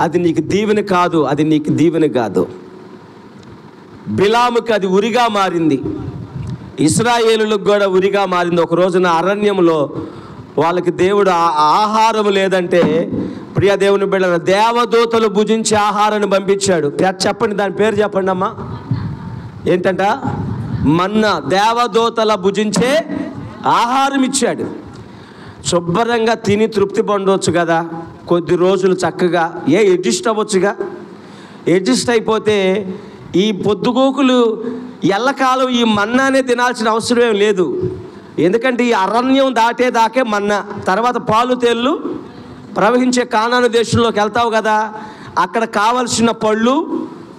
అది నీకు దీవెన కాదు, అది నీకు దీవెన కాదు. బిలాముకి అది ఉరిగా మారింది, ఇశ్రాయేలులకు కూడా ఉరిగా మారింది. ఒక రోజున అరణ్యంలో వాళ్ళకి దేవుడు ఆహారం లేదంటే, ప్రియ దేవుని బిడ్డల దేవదూతలు భుజించి ఆహారాన్ని పంపించాడు. చెప్పండి, దాని పేరు చెప్పండి అమ్మా. ఏంటంట? మన్నా. దేవదూతల భుజించే ఆహారం ఇచ్చాడు. శుభ్రంగా తిని తృప్తి పొందవచ్చు కదా, కొద్ది రోజులు చక్కగా అడ్జస్ట్ అవ్వచ్చుగా. అడ్జస్ట్ అయిపోతే ఈ పొద్దుగోకులు ఎల్లకాలం ఈ మన్నానే తినాల్సిన అవసరం ఏం లేదు. ఎందుకంటే ఈ అరణ్యం దాకే మన్నా, తర్వాత పాలు తేళ్ళు ప్రవహించే కానాను దేశంలోకి వెళ్తావు కదా, అక్కడ కావలసిన పళ్ళు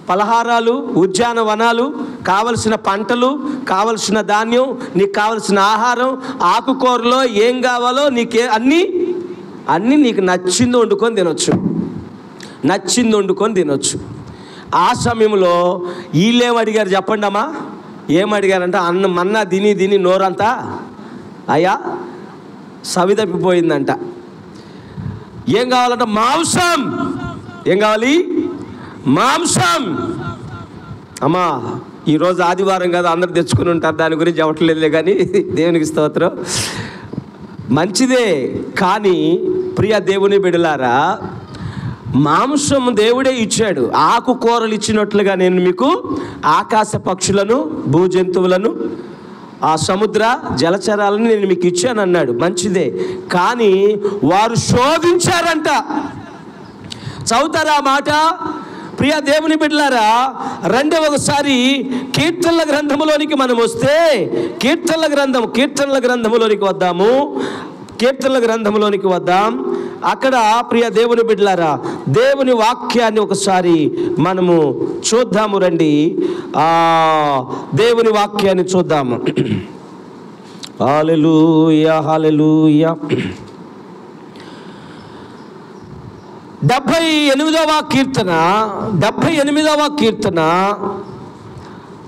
పలహారాలు, ఉద్యానవనాలు, కావలసిన పంటలు, కావలసిన ధాన్యం, నీకు కావలసిన ఆహారం, ఆకుకూరలో ఏం కావాలో నీకే అన్నీ నీకు నచ్చింది వండుకొని తినొచ్చు, నచ్చింది వండుకొని తినొచ్చు. ఆ సమయంలో వీళ్ళేం అడిగారు చెప్పండి అమ్మా? ఏమడిగారంటే అన్నం మన్నా తిని నోరంతా అయ్యా సవి తప్పిపోయిందంట. ఏం కావాలంట? మాంసం. ఏం కావాలి? మాంసం. అమ్మా ఈరోజు ఆదివారం కదా, అందరు తెచ్చుకుని ఉంటారు, దాని గురించి చెప్పట్లేదులే కానీ దేవునికి స్తోత్రం. మంచిదే, కానీ ప్రియ దేవుని బిడ్డలారా, మాంసం దేవుడే ఇచ్చాడు. ఆకుకూరలు ఇచ్చినట్లుగా నేను మీకు ఆకాశ పక్షులను, భూజంతువులను, ఆ సముద్ర జలచరాలను నేను మీకు ఇచ్చాను అన్నాడు. మంచిదే, కానీ వారు శోధించారంట. చదువుతారా మాట? ప్రియ దేవుని బిడ్డలారా, ఒకసారి కీర్తనల గ్రంథములోనికి మనం వస్తే, కీర్తనల గ్రంథములోనికి వద్దాము. కీర్తనల గ్రంథములోనికి వద్దాం. అక్కడ ప్రియ దేవుని బిడ్డలారా, దేవుని వాక్యాన్ని ఒకసారి మనము చూద్దాము రండి. దేవుని వాక్యాన్ని చూద్దాము. హల్లెలూయా, హల్లెలూయా. 78వ కీర్తన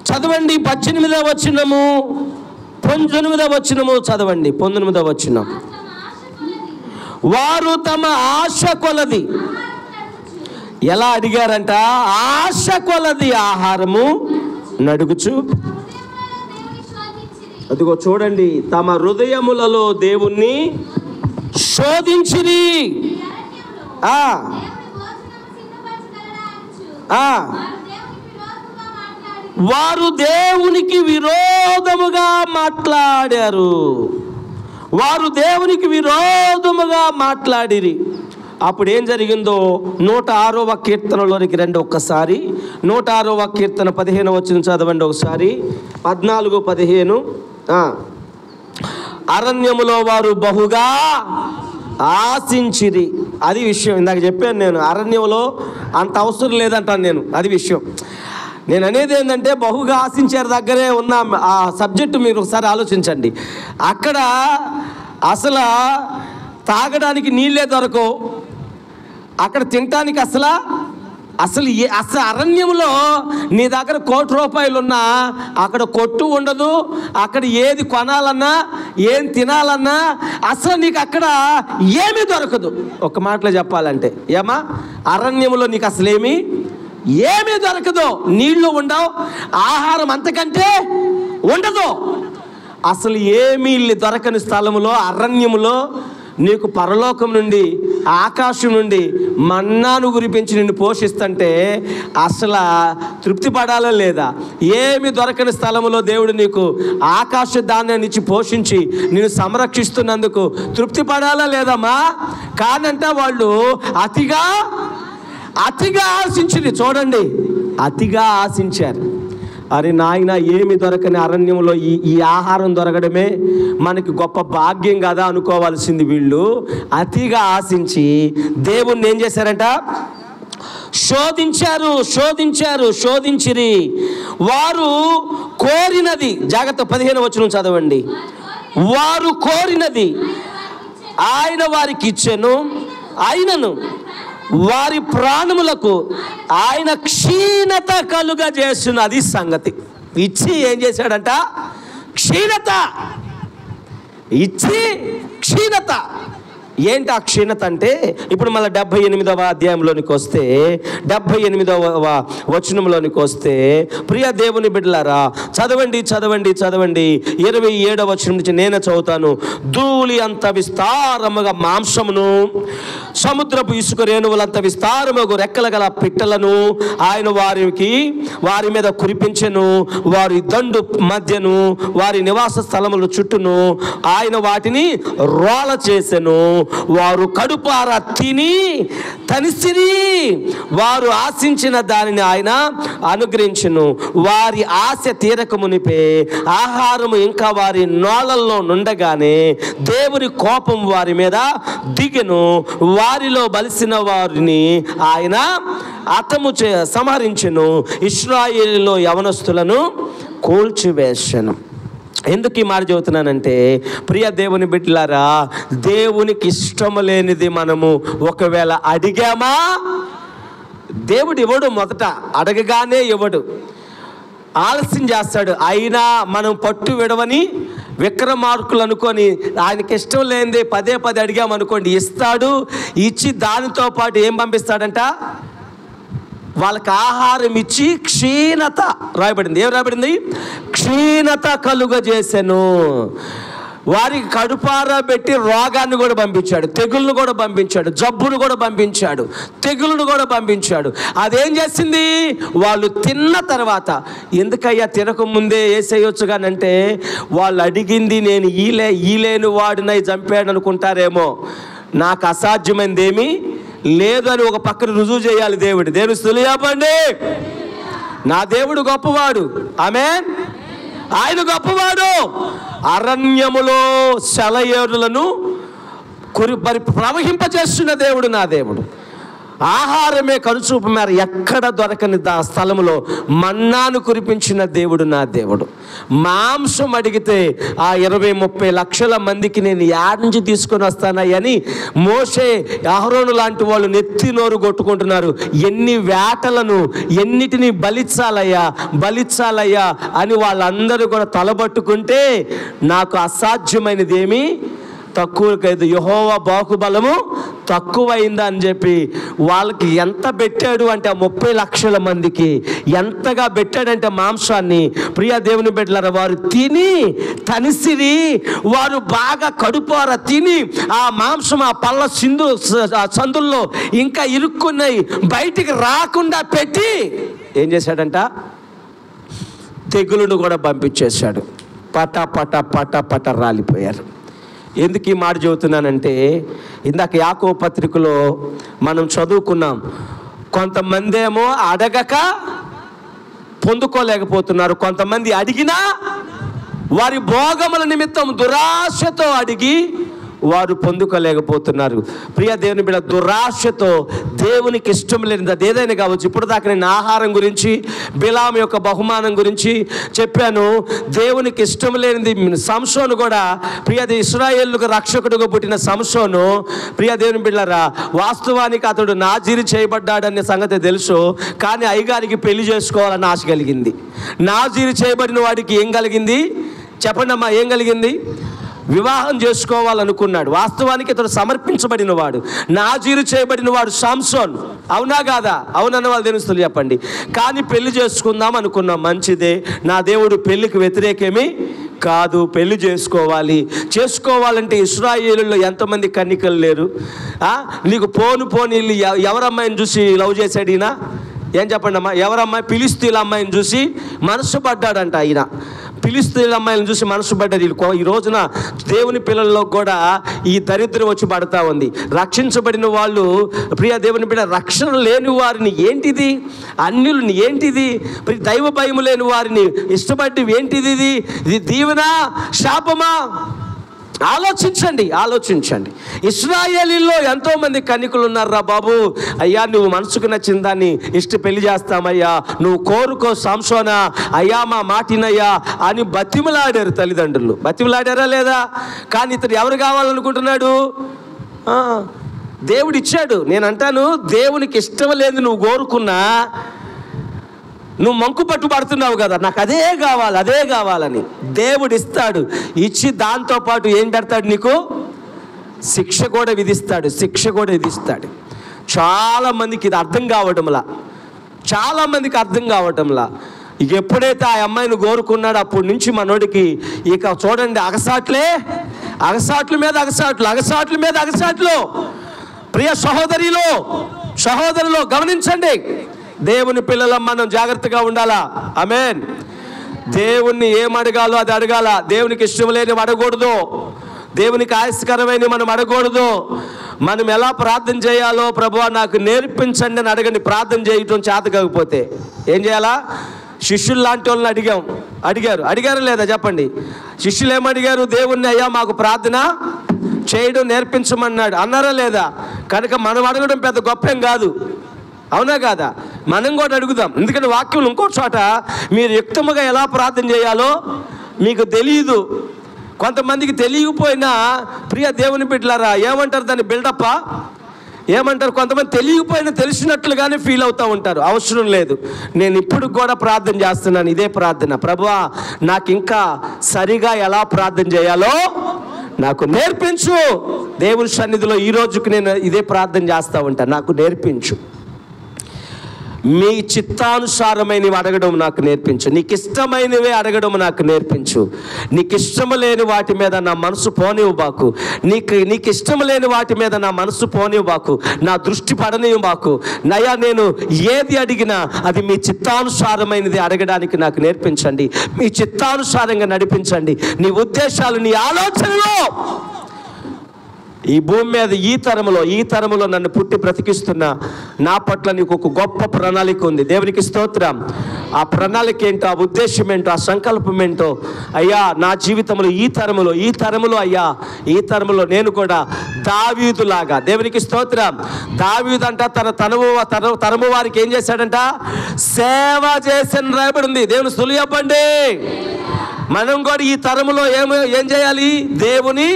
చదవండి. 18వ వచనము, 19వ వచనము చదవండి. 19వ వచనం. వారు తమ ఆశ కొలది, ఎలా అడిగారంట? ఆశ కొలది ఆహారము నడుగుచు. అదిగో చూడండి, తమ హృదయములలో దేవుణ్ణి శోధించిరి. వారు దేవునికి విరోధముగా మాట్లాడారు. వారు దేవునికి విరోధముగా మాట్లాడిరి. అప్పుడు ఏం జరిగిందో 106వ కీర్తనలోనికి రండి ఒక్కసారి. 106వ కీర్తన 15వ వచనం చదవండి ఒకసారి. 14, 15. అరణ్యములో వారు బహుగా ఆశించిరి. అది విషయం. ఇందాక చెప్పాను నేను, అరణ్యంలో అంత అవసరం లేదంటాను నేను. అది విషయం. నేను అనేది ఏంటంటే, బహుగా ఆశించారు దగ్గరే ఉన్న ఆ సబ్జెక్టు మీరు ఒకసారి ఆలోచించండి. అక్కడ అసలు తాగడానికి నీళ్ళే దొరకవు, అక్కడ తినటానికి అసలు అరణ్యంలో నీ దగ్గర ₹1,00,000 ఉన్నా అక్కడ కొట్టు ఉండదు. అక్కడ ఏది కొనాలన్నా, ఏం తినాలన్నా అసలు నీకు అక్కడ ఏమీ దొరకదు. ఒక మాటలో చెప్పాలంటే, ఏమా అరణ్యంలో నీకు అసలు ఏమీ దొరకదు. నీళ్లు ఉండవు, ఆహారం అంతకంటే ఉండదు. అసలు ఏమీ దొరకని స్థలంలో, అరణ్యంలో నీకు పరలోకం నుండి, ఆకాశం నుండి మన్నాను కురిపించి నిన్ను పోషిస్తుంటే అసలు తృప్తి పడాలా లేదా? ఏమి దొరకని స్థలంలో దేవుడు నీకు ఆకాశ ధాన్యాన్ని ఇచ్చి పోషించి నిన్ను సంరక్షిస్తున్నందుకు తృప్తి పడాలా లేదమ్మా? కానంట వాళ్ళు అతిగా ఆశించింది. చూడండి, అతిగా ఆశించారు. అరే నాయన, ఏమి దొరకని అరణ్యంలో ఈ ఆహారం దొరకడమే మనకి గొప్ప భాగ్యం కదా అనుకోవాల్సింది. వీళ్ళు అతిగా ఆశించి దేవుణ్ణి ఏం చేశారంట? శోధించిరి. వారు కోరినది, జాగ్రత్త 15వ వచనం చదవండి. వారు కోరినది ఆయన వారికి ఇచ్చెను, అయినను వారి ప్రాణములకు ఆయన క్షీణత కలుగా చేస్తున్న. అది సంగతి. ఇచ్చి ఏం చేశాడంట? క్షీణత. ఇచ్చి క్షీణత. ఏంటి ఆ క్షీణత అంటే, ఇప్పుడు మళ్ళీ 78వ అధ్యాయంలోనికి వస్తే 78వ వచనంలోనికి వస్తే, ప్రియ దేవుని బిడ్డలారా చదవండి 27వ వచనం నుంచి నేనే చదువుతాను. ధూళి అంత విస్తారముగా మాంసమును, సముద్రపు ఇసుక రేణువులంత విస్తారముగా రెక్కల గల పిట్టలను ఆయన వారి మీద కురిపించెను. వారి దండు మధ్యను వారి నివాస స్థలముల చుట్టూను ఆయన వాటిని రోల చేసెను. వారు కడుపారా తిని తనిసిరి. వారు ఆశించిన దానిని ఆయన అనుగ్రహించును. వారి ఆశ తీరక మునిపే ఆహారము ఇంకా వారి నోళ్ళల్లో నుండగానే దేవుని కోపం వారి మీద దిగెను. వారిలో బలిసిన వారిని ఆయన సంహరించెను. ఇశ్రాయేలులో యవనస్తులను కూల్చివేసెను. ఎందుకు ఈ మాట చెబుతున్నానంటే, ప్రియ దేవుని బిడ్డలారా, దేవునికి ఇష్టం లేనిది మనము ఒకవేళ అడిగామా, దేవుడు ఇవ్వడు. మొదట అడగగానే ఇవ్వడు, ఆలస్యం చేస్తాడు. అయినా మనం పట్టు విడవని విక్రమార్కులు అనుకొని ఆయనకి ఇష్టం లేనిది పదే అడిగామనుకోండి, ఇస్తాడు. ఇచ్చి దానితో పాటు ఏం పంపిస్తాడంట, వాళ్ళకి ఆహారం ఇచ్చి క్షీణత రాయబడింది. ఏం రాయబడింది? క్షీణత కలుగజేసెను. వారికి కడుపారా పెట్టి రోగాన్ని కూడా పంపించాడు, తెగుళ్ళను కూడా పంపించాడు, జబ్బును కూడా పంపించాడు, తెగుళ్ళను కూడా పంపించాడు. అదేం చేసింది? వాళ్ళు తిన్న తర్వాత, ఎందుకయ్యా తినకముందే వేసేయొచ్చు కానంటే, వాళ్ళు అడిగింది నేను ఈలేని వాడినై చంపాడు అనుకుంటారేమో. నాకు అసాధ్యమైనది ఏమీ లేదు అని ఒక పక్కన రుజువు చేయాలి దేవుడు. దేవుని స్తుతి చెప్పండి. నా దేవుడు గొప్పవాడు. ఆమేన్. ఆయన గొప్పవాడు. అరణ్యములో సెలయేరులను ప్రవహింపజేస్తున్న దేవుడు నా దేవుడు. ఆహారమే కనుచూపు మేర ఎక్కడ దొరకని స్థలములో మన్నాను కురిపించిన దేవుడు నా దేవుడు. మాంసం అడిగితే ఆ 20-30 లక్షల మందికి నేను యాడ్ నుంచి తీసుకొని వస్తానని మోషే, అహరోను లాంటి వాళ్ళు నెత్తి నోరు కొట్టుకుంటున్నారు. ఎన్ని వేటలను, ఎన్నిటిని బలిచ్చాలయ్యా అని వాళ్ళందరూ కూడా తలబట్టుకుంటే, నాకు అసాధ్యమైనది ఏమీ తక్కువకైదు, యెహోవా బాహుబలము తక్కువైందా అని చెప్పి వాళ్ళకి ఎంత పెట్టాడు అంటే, 30 లక్షల మందికి ఎంతగా పెట్టాడంటే మాంసాన్ని, ప్రియ దేవుని బిడ్డలారా, వారు తిని తనిసిరి. వారు బాగా కడుపార తిని ఆ మాంసం ఆ పళ్ళ సందుల్లో ఇంకా ఇరుక్కున్నాయి, బయటికి రాకుండా పెట్టి ఏం చేశాడంట, తెగులును కూడా పంపించేశాడు. పట రాలిపోయారు. ఎందుకు ఈ మాట చెబుతున్నానంటే, ఇందాక యాకోబు పత్రికలో మనం చదువుకున్నాం, కొంతమంది ఏమో అడగక పొందుకోలేకపోతున్నారు, కొంతమంది అడిగినా వారి భోగముల నిమిత్తం దురాశతో అడిగి వారు పొందుకోలేకపోతున్నారు. ప్రియ దేవుని బిడ్డ, దురాశతో దేవునికి ఇష్టం లేనిది అది ఏదైనా కావచ్చు. ఇప్పుడు దాకా నేను ఆహారం గురించి, బిలాము యొక్క బహుమానం గురించి చెప్పాను. దేవునికి ఇష్టం లేనిది సంసోను కూడా, ప్రియ ఇశ్రాయేలుకు రక్షకుడుగా పుట్టిన సంసోను, ప్రియ దేవుని బిడ్డలారా, వాస్తవానికి అతడు నాజీరు చేయబడ్డాడనే సంగతి తెలుసు. కానీ అయ్యగారికి పెళ్లి చేసుకోవాలని ఆశ కలిగింది. నాజీరు చేయబడిన వాడికి ఏం కలిగింది చెప్పండి అమ్మా, ఏం కలిగింది? వివాహం చేసుకోవాలనుకున్నాడు. వాస్తవానికి ఇతడు సమర్పించబడిన వాడు, నాజీరు చేయబడిన వాడు సంసోన్. అవునా కాదా? అవునన్న వాళ్ళు తెలుస్తుంది చెప్పండి. కానీ పెళ్లి చేసుకుందాం అనుకున్నాం, మంచిదే. నా దేవుడు పెళ్లికి వ్యతిరేకమీ కాదు, పెళ్లి చేసుకోవాలంటే ఇశ్రాయేలులో ఎంతమంది కన్యకలు లేరు? నీకు పోను ఎవరమ్మాయిని చూసి లవ్ చేశాడు ఈయన? ఏం చెప్పండి అమ్మా, ఎవరమ్మాయి? ఫిలిష్తీయుల అమ్మాయిని చూసి మనసు పడ్డాడంట ఆయన. ఫిలిష్తీయుల అమ్మాయిని చూసి మనసు పడ్డాడు. ఈ రోజున దేవుని పిల్లల్లో కూడా ఈ దరిద్రం వచ్చి పడతా ఉంది. రక్షించబడిన వాళ్ళు, ప్రియ దేవుని బిడ్డ, రక్షణ లేని వారిని ఏంటిది, అన్యులని ఏంటిది, దైవ భయం లేని వారిని ఇష్టపడి ఏంటిది, ఇది దీవెనా శాపమా? ఆలోచించండి. ఇశ్రాయేలీలో ఎంతోమంది కన్యకులు ఉన్నారా బాబు. అయ్యా, నువ్వు మనసుకు నచ్చిన దాన్ని పెళ్లి చేస్తామయ్యా, నువ్వు కోరుకో సంసోనా, అయ్యా మా మాటినయ్యా అని బతిమలాడారు తల్లిదండ్రులు. బతిమలాడారా లేదా? కానీ ఇతడు ఎవరు కావాలనుకుంటున్నాడు? దేవుడు ఇచ్చాడు. నేను అంటాను, దేవునికి ఇష్టం లేదు నువ్వు కోరుకున్నా, నువ్వు మంకు పట్టుబడుతున్నావు కదా, నాకు అదే కావాలి అదే కావాలని. దేవుడు ఇస్తాడు, ఇచ్చి దాంతోపాటు ఏం పెడతాడు, నీకు శిక్ష కూడా విధిస్తాడు. చాలామందికి ఇది అర్థం కావటంలా. ఇక ఎప్పుడైతే ఆ అమ్మాయిని కోరుకున్నాడో అప్పటి నుంచి మనోడికి ఇక చూడండి అగసాట్ల మీద అగసాట్లు. ప్రియ సహోదరిలో గమనించండి, దేవుని పిల్లలం మనం జాగ్రత్తగా ఉండాలా. ఆమేన్. దేవుణ్ణి ఏం అడగాలో అది అడగాల. దేవునికి ఇష్టం లేని అడగకూడదు, దేవునికి ఆయాస్కరమైన మనం అడగకూడదు. మనం ఎలా ప్రార్థన చేయాలో ప్రభువా నాకు నేర్పించండి అని అడగండి. ప్రార్థన చేయటం చేత కాకపోతే ఏం చేయాలా? శిష్యులు లాంటి వాళ్ళని అడిగారు లేదా చెప్పండి. శిష్యులు ఏమడిగారు? దేవుణ్ణి, అయ్యా మాకు ప్రార్థన చేయడం నేర్పించమన్నాడు అన్నారా లేదా? కనుక మనం అడగడం పెద్ద గొప్పేం కాదు, అవునా కాదా? మనం కూడా అడుగుదాం. ఎందుకంటే వాక్యం ఇంకో చోట మీరు యుక్తముగా ఎలా ప్రార్థన చేయాలో మీకు తెలియదు. కొంతమందికి తెలియకపోయినా ప్రియ దేవుని బిడ్డలారా ఏమంటారు, దాన్ని బిల్డప్పా ఏమంటారు? కొంతమంది తెలియకపోయినా తెలిసినట్లుగానే ఫీల్ అవుతూ ఉంటారు. అవసరం లేదు. నేను ఇప్పుడు కూడా ప్రార్థన చేస్తున్నాను, ఇదే ప్రార్థన. ప్రభువా నాకు ఇంకా సరిగా ఎలా ప్రార్థన చేయాలో నాకు నేర్పించు. దేవుని సన్నిధిలో ఈ రోజుకి నేను ఇదే ప్రార్థన చేస్తూ ఉంటాను, నాకు నేర్పించు. మీ చిత్తానుసారమైనవి అడగడం నాకు నేర్పించు. నీకు ఇష్టమైనవే అడగడం నాకు నేర్పించు. నీకు ఇష్టము లేని వాటి మీద నా మనసు పోనివ్వబాకు. నీకు ఇష్టము లేని వాటి మీద నా మనసు పోనివ్వబాకు, నా దృష్టి పడనివ్వబాకు. నయా నేను ఏది అడిగినా అది మీ చిత్తానుసారమైనది అడగడానికి నాకు నేర్పించండి. మీ చిత్తానుసారంగా నడిపించండి. నీ ఉద్దేశాలు, నీ ఆలోచనలో ఈ భూమి మీద ఈ తరములో నన్ను పుట్టి బ్రతికిస్తున్న నా పట్ల నీకు ఒక గొప్ప ప్రణాళిక ఉంది. దేవునికి స్తోత్రం. ఆ ప్రణాళిక ఏంటో, ఆ ఉద్దేశం ఏంటో, ఆ సంకల్పం ఏంటో అయ్యా నా జీవితంలో ఈ తరములో అయ్యా ఈ తరములో నేను కూడా దావీదులాగా, దేవునికి స్తోత్రం, దావీదు అంట తన తరము వారికి ఏం చేశాడంట? సేవ చేసిన రాయబడి ఉంది. దేవుని స్తుతి చెప్పండి. మనం కూడా ఈ తరములో ఏం చేయాలి? దేవుని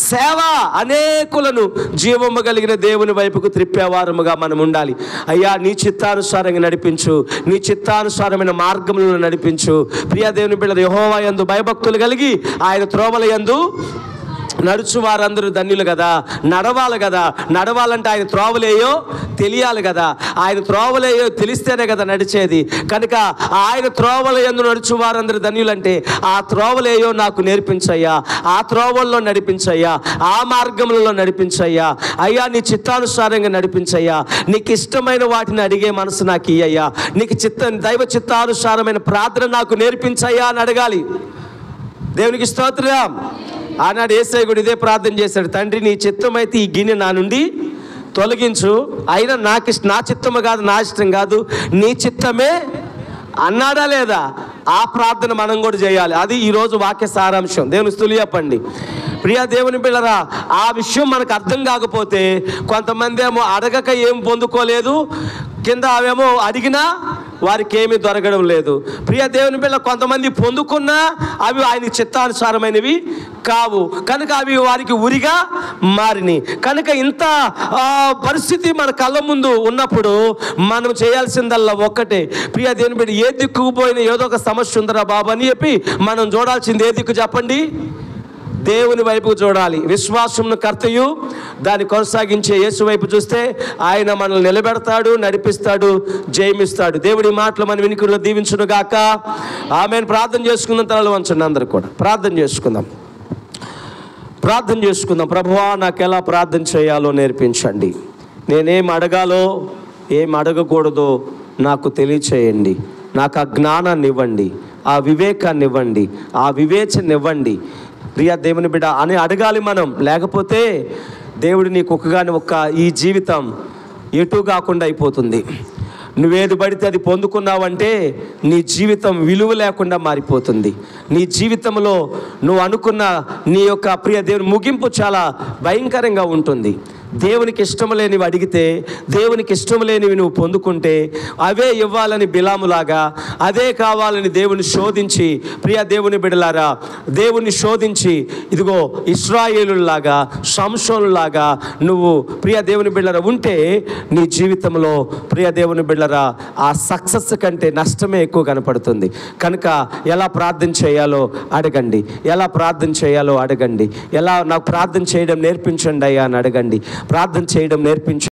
సేవ, అనేకులను జీవము కలిగిన దేవుని వైపుకు త్రిప్పేవారముగా మనం ఉండాలి. అయ్యా నీ చిత్తానుసారంగా నడిపించు, నీ చిత్తానుసారమైన మార్గములను నడిపించు. ప్రియ దేవుని బిడ్డలు, యెహోవా యందు భయభక్తులు కలిగి ఆయన త్రోవల యందు నడుచు వారందరూ ధన్యులు కదా. నడవాలంటే ఆయన త్రోవలేయో తెలియాలి కదా. ఆయన త్రోవలేయో తెలిస్తేనే కదా నడిచేది. కనుక ఆయన త్రోవల యందు నడుచు వారందరూ ధన్యులంటే ఆ త్రోవలేయో నాకు నేర్పించయ్యా, ఆ త్రోవల్లో నడిపించయ్యా, ఆ మార్గములలో నడిపించయ్యా. అయ్యా నీ చిత్తానుసారంగా నడిపించయ్యా. నీకు ఇష్టమైన వాటిని అడిగే మనసు నాకు ఇయ్యయ్యా. నీకు దైవ చిత్తానుసారమైన ప్రార్థన నాకు నేర్పించయ్యా అని అడగాలి. దేవునికి స్తోత్రం. ఆనాడు యేసయ్య కూడా ఇదే ప్రార్థన చేశాడు. తండ్రి నీ చిత్తమైతే ఈ గిన్నె నా నుండి తొలగించు, అయినా నా చిత్తము కాదు, నా ఇష్టం కాదు, నీ చిత్తమే అన్నాడా లేదా? ఆ ప్రార్థన మనం కూడా చేయాలి. అది ఈరోజు వాక్య సారాంశం. దేవుని స్తుతి చెప్పండి. ప్రియా దేవుని బిడ్డలారా, ఆ విషయం మనకు అర్థం కాకపోతే కొంతమంది ఏమో అడగక ఏం పొందుకోలేదు, కింద అవేమో అడిగినా వారికి ఏమీ దొరకడం లేదు. ప్రియ దేవుని బిడ్డ, కొంతమంది పొందుకున్నా అవి ఆయన చిత్తానుసారమైనవి కావు, కనుక అవి వారికి ఉరిగా మారినాయి. కనుక ఇంత పరిస్థితి మన కళ్ళ ముందు ఉన్నప్పుడు మనం చేయాల్సిందల్లా ఒక్కటే. ప్రియ దేవుని బిడ్డ, ఏ దిక్కుకు పోయినా ఏదో ఒక సమస్య ఉందరా బాబు అని చెప్పి మనం చూడాల్సింది ఏ దిక్కు చెప్పండి? దేవుని వైపు చూడాలి. విశ్వాసమును కర్తయు దాన్ని కొనసాగించే యేసు వైపు చూస్తే ఆయన మనల్ని నిలబెడతాడు, నడిపిస్తాడు, జయమిస్తాడు. దేవుడి మాటలు మన వినికిడిలో దీవించును గాక. ఆమేన్. ప్రార్థన చేసుకుందాం. తలలు వంచండి. అందరూ కూడా ప్రార్థన చేసుకుందాం. ప్రభువా నాకు ఎలా ప్రార్థన చేయాలో నేర్పించండి. నేనేం అడగాలో ఏం అడగకూడదో నాకు తెలియచేయండి. నాకు ఆ జ్ఞానాన్ని ఇవ్వండి, ఆ వివేకాన్ని ఇవ్వండి, ఆ వివేచన ఇవ్వండి. ప్రియ దేవుని బిడ్డ అని అడగాలి మనం. లేకపోతే దేవుడు నీకు ఒక్క ఈ జీవితం ఎటు కాకుండా అయిపోతుంది. నువ్వేది పడితే అది పొందుకున్నావంటే నీ జీవితం విలువ లేకుండా మారిపోతుంది. నీ జీవితంలో నువ్వు అనుకున్న నీ యొక్క ప్రియ దేవుని ముగింపు చాలా భయంకరంగా ఉంటుంది. దేవునికి ఇష్టం లేనివి అడిగితే, దేవునికి ఇష్టం లేనివి నువ్వు పొందుకుంటే, అవే ఇవ్వాలని బిలాములాగా, అదే కావాలని దేవుని శోధించి, ప్రియ దేవుని బిడ్డలారా, దేవుని శోధించి ఇదిగో ఇశ్రాయేలులాగా, సంసోనులాగా నువ్వు ప్రియ దేవుని బిడ్డలారా ఉంటే నీ జీవితంలో ప్రియ దేవుని బిడ్డలారా ఆ సక్సెస్ కంటే నష్టమే ఎక్కువ కనపడుతుంది. కనుక ఎలా ప్రార్థన చేయాలో అడగండి, ఎలా ప్రార్థన చేయాలో అడగండి, ఎలా నాకు ప్రార్థన చేయడం నేర్పించండి అయ్యా అని అడగండి. ప్రార్థన చేయడం నేర్పించండి.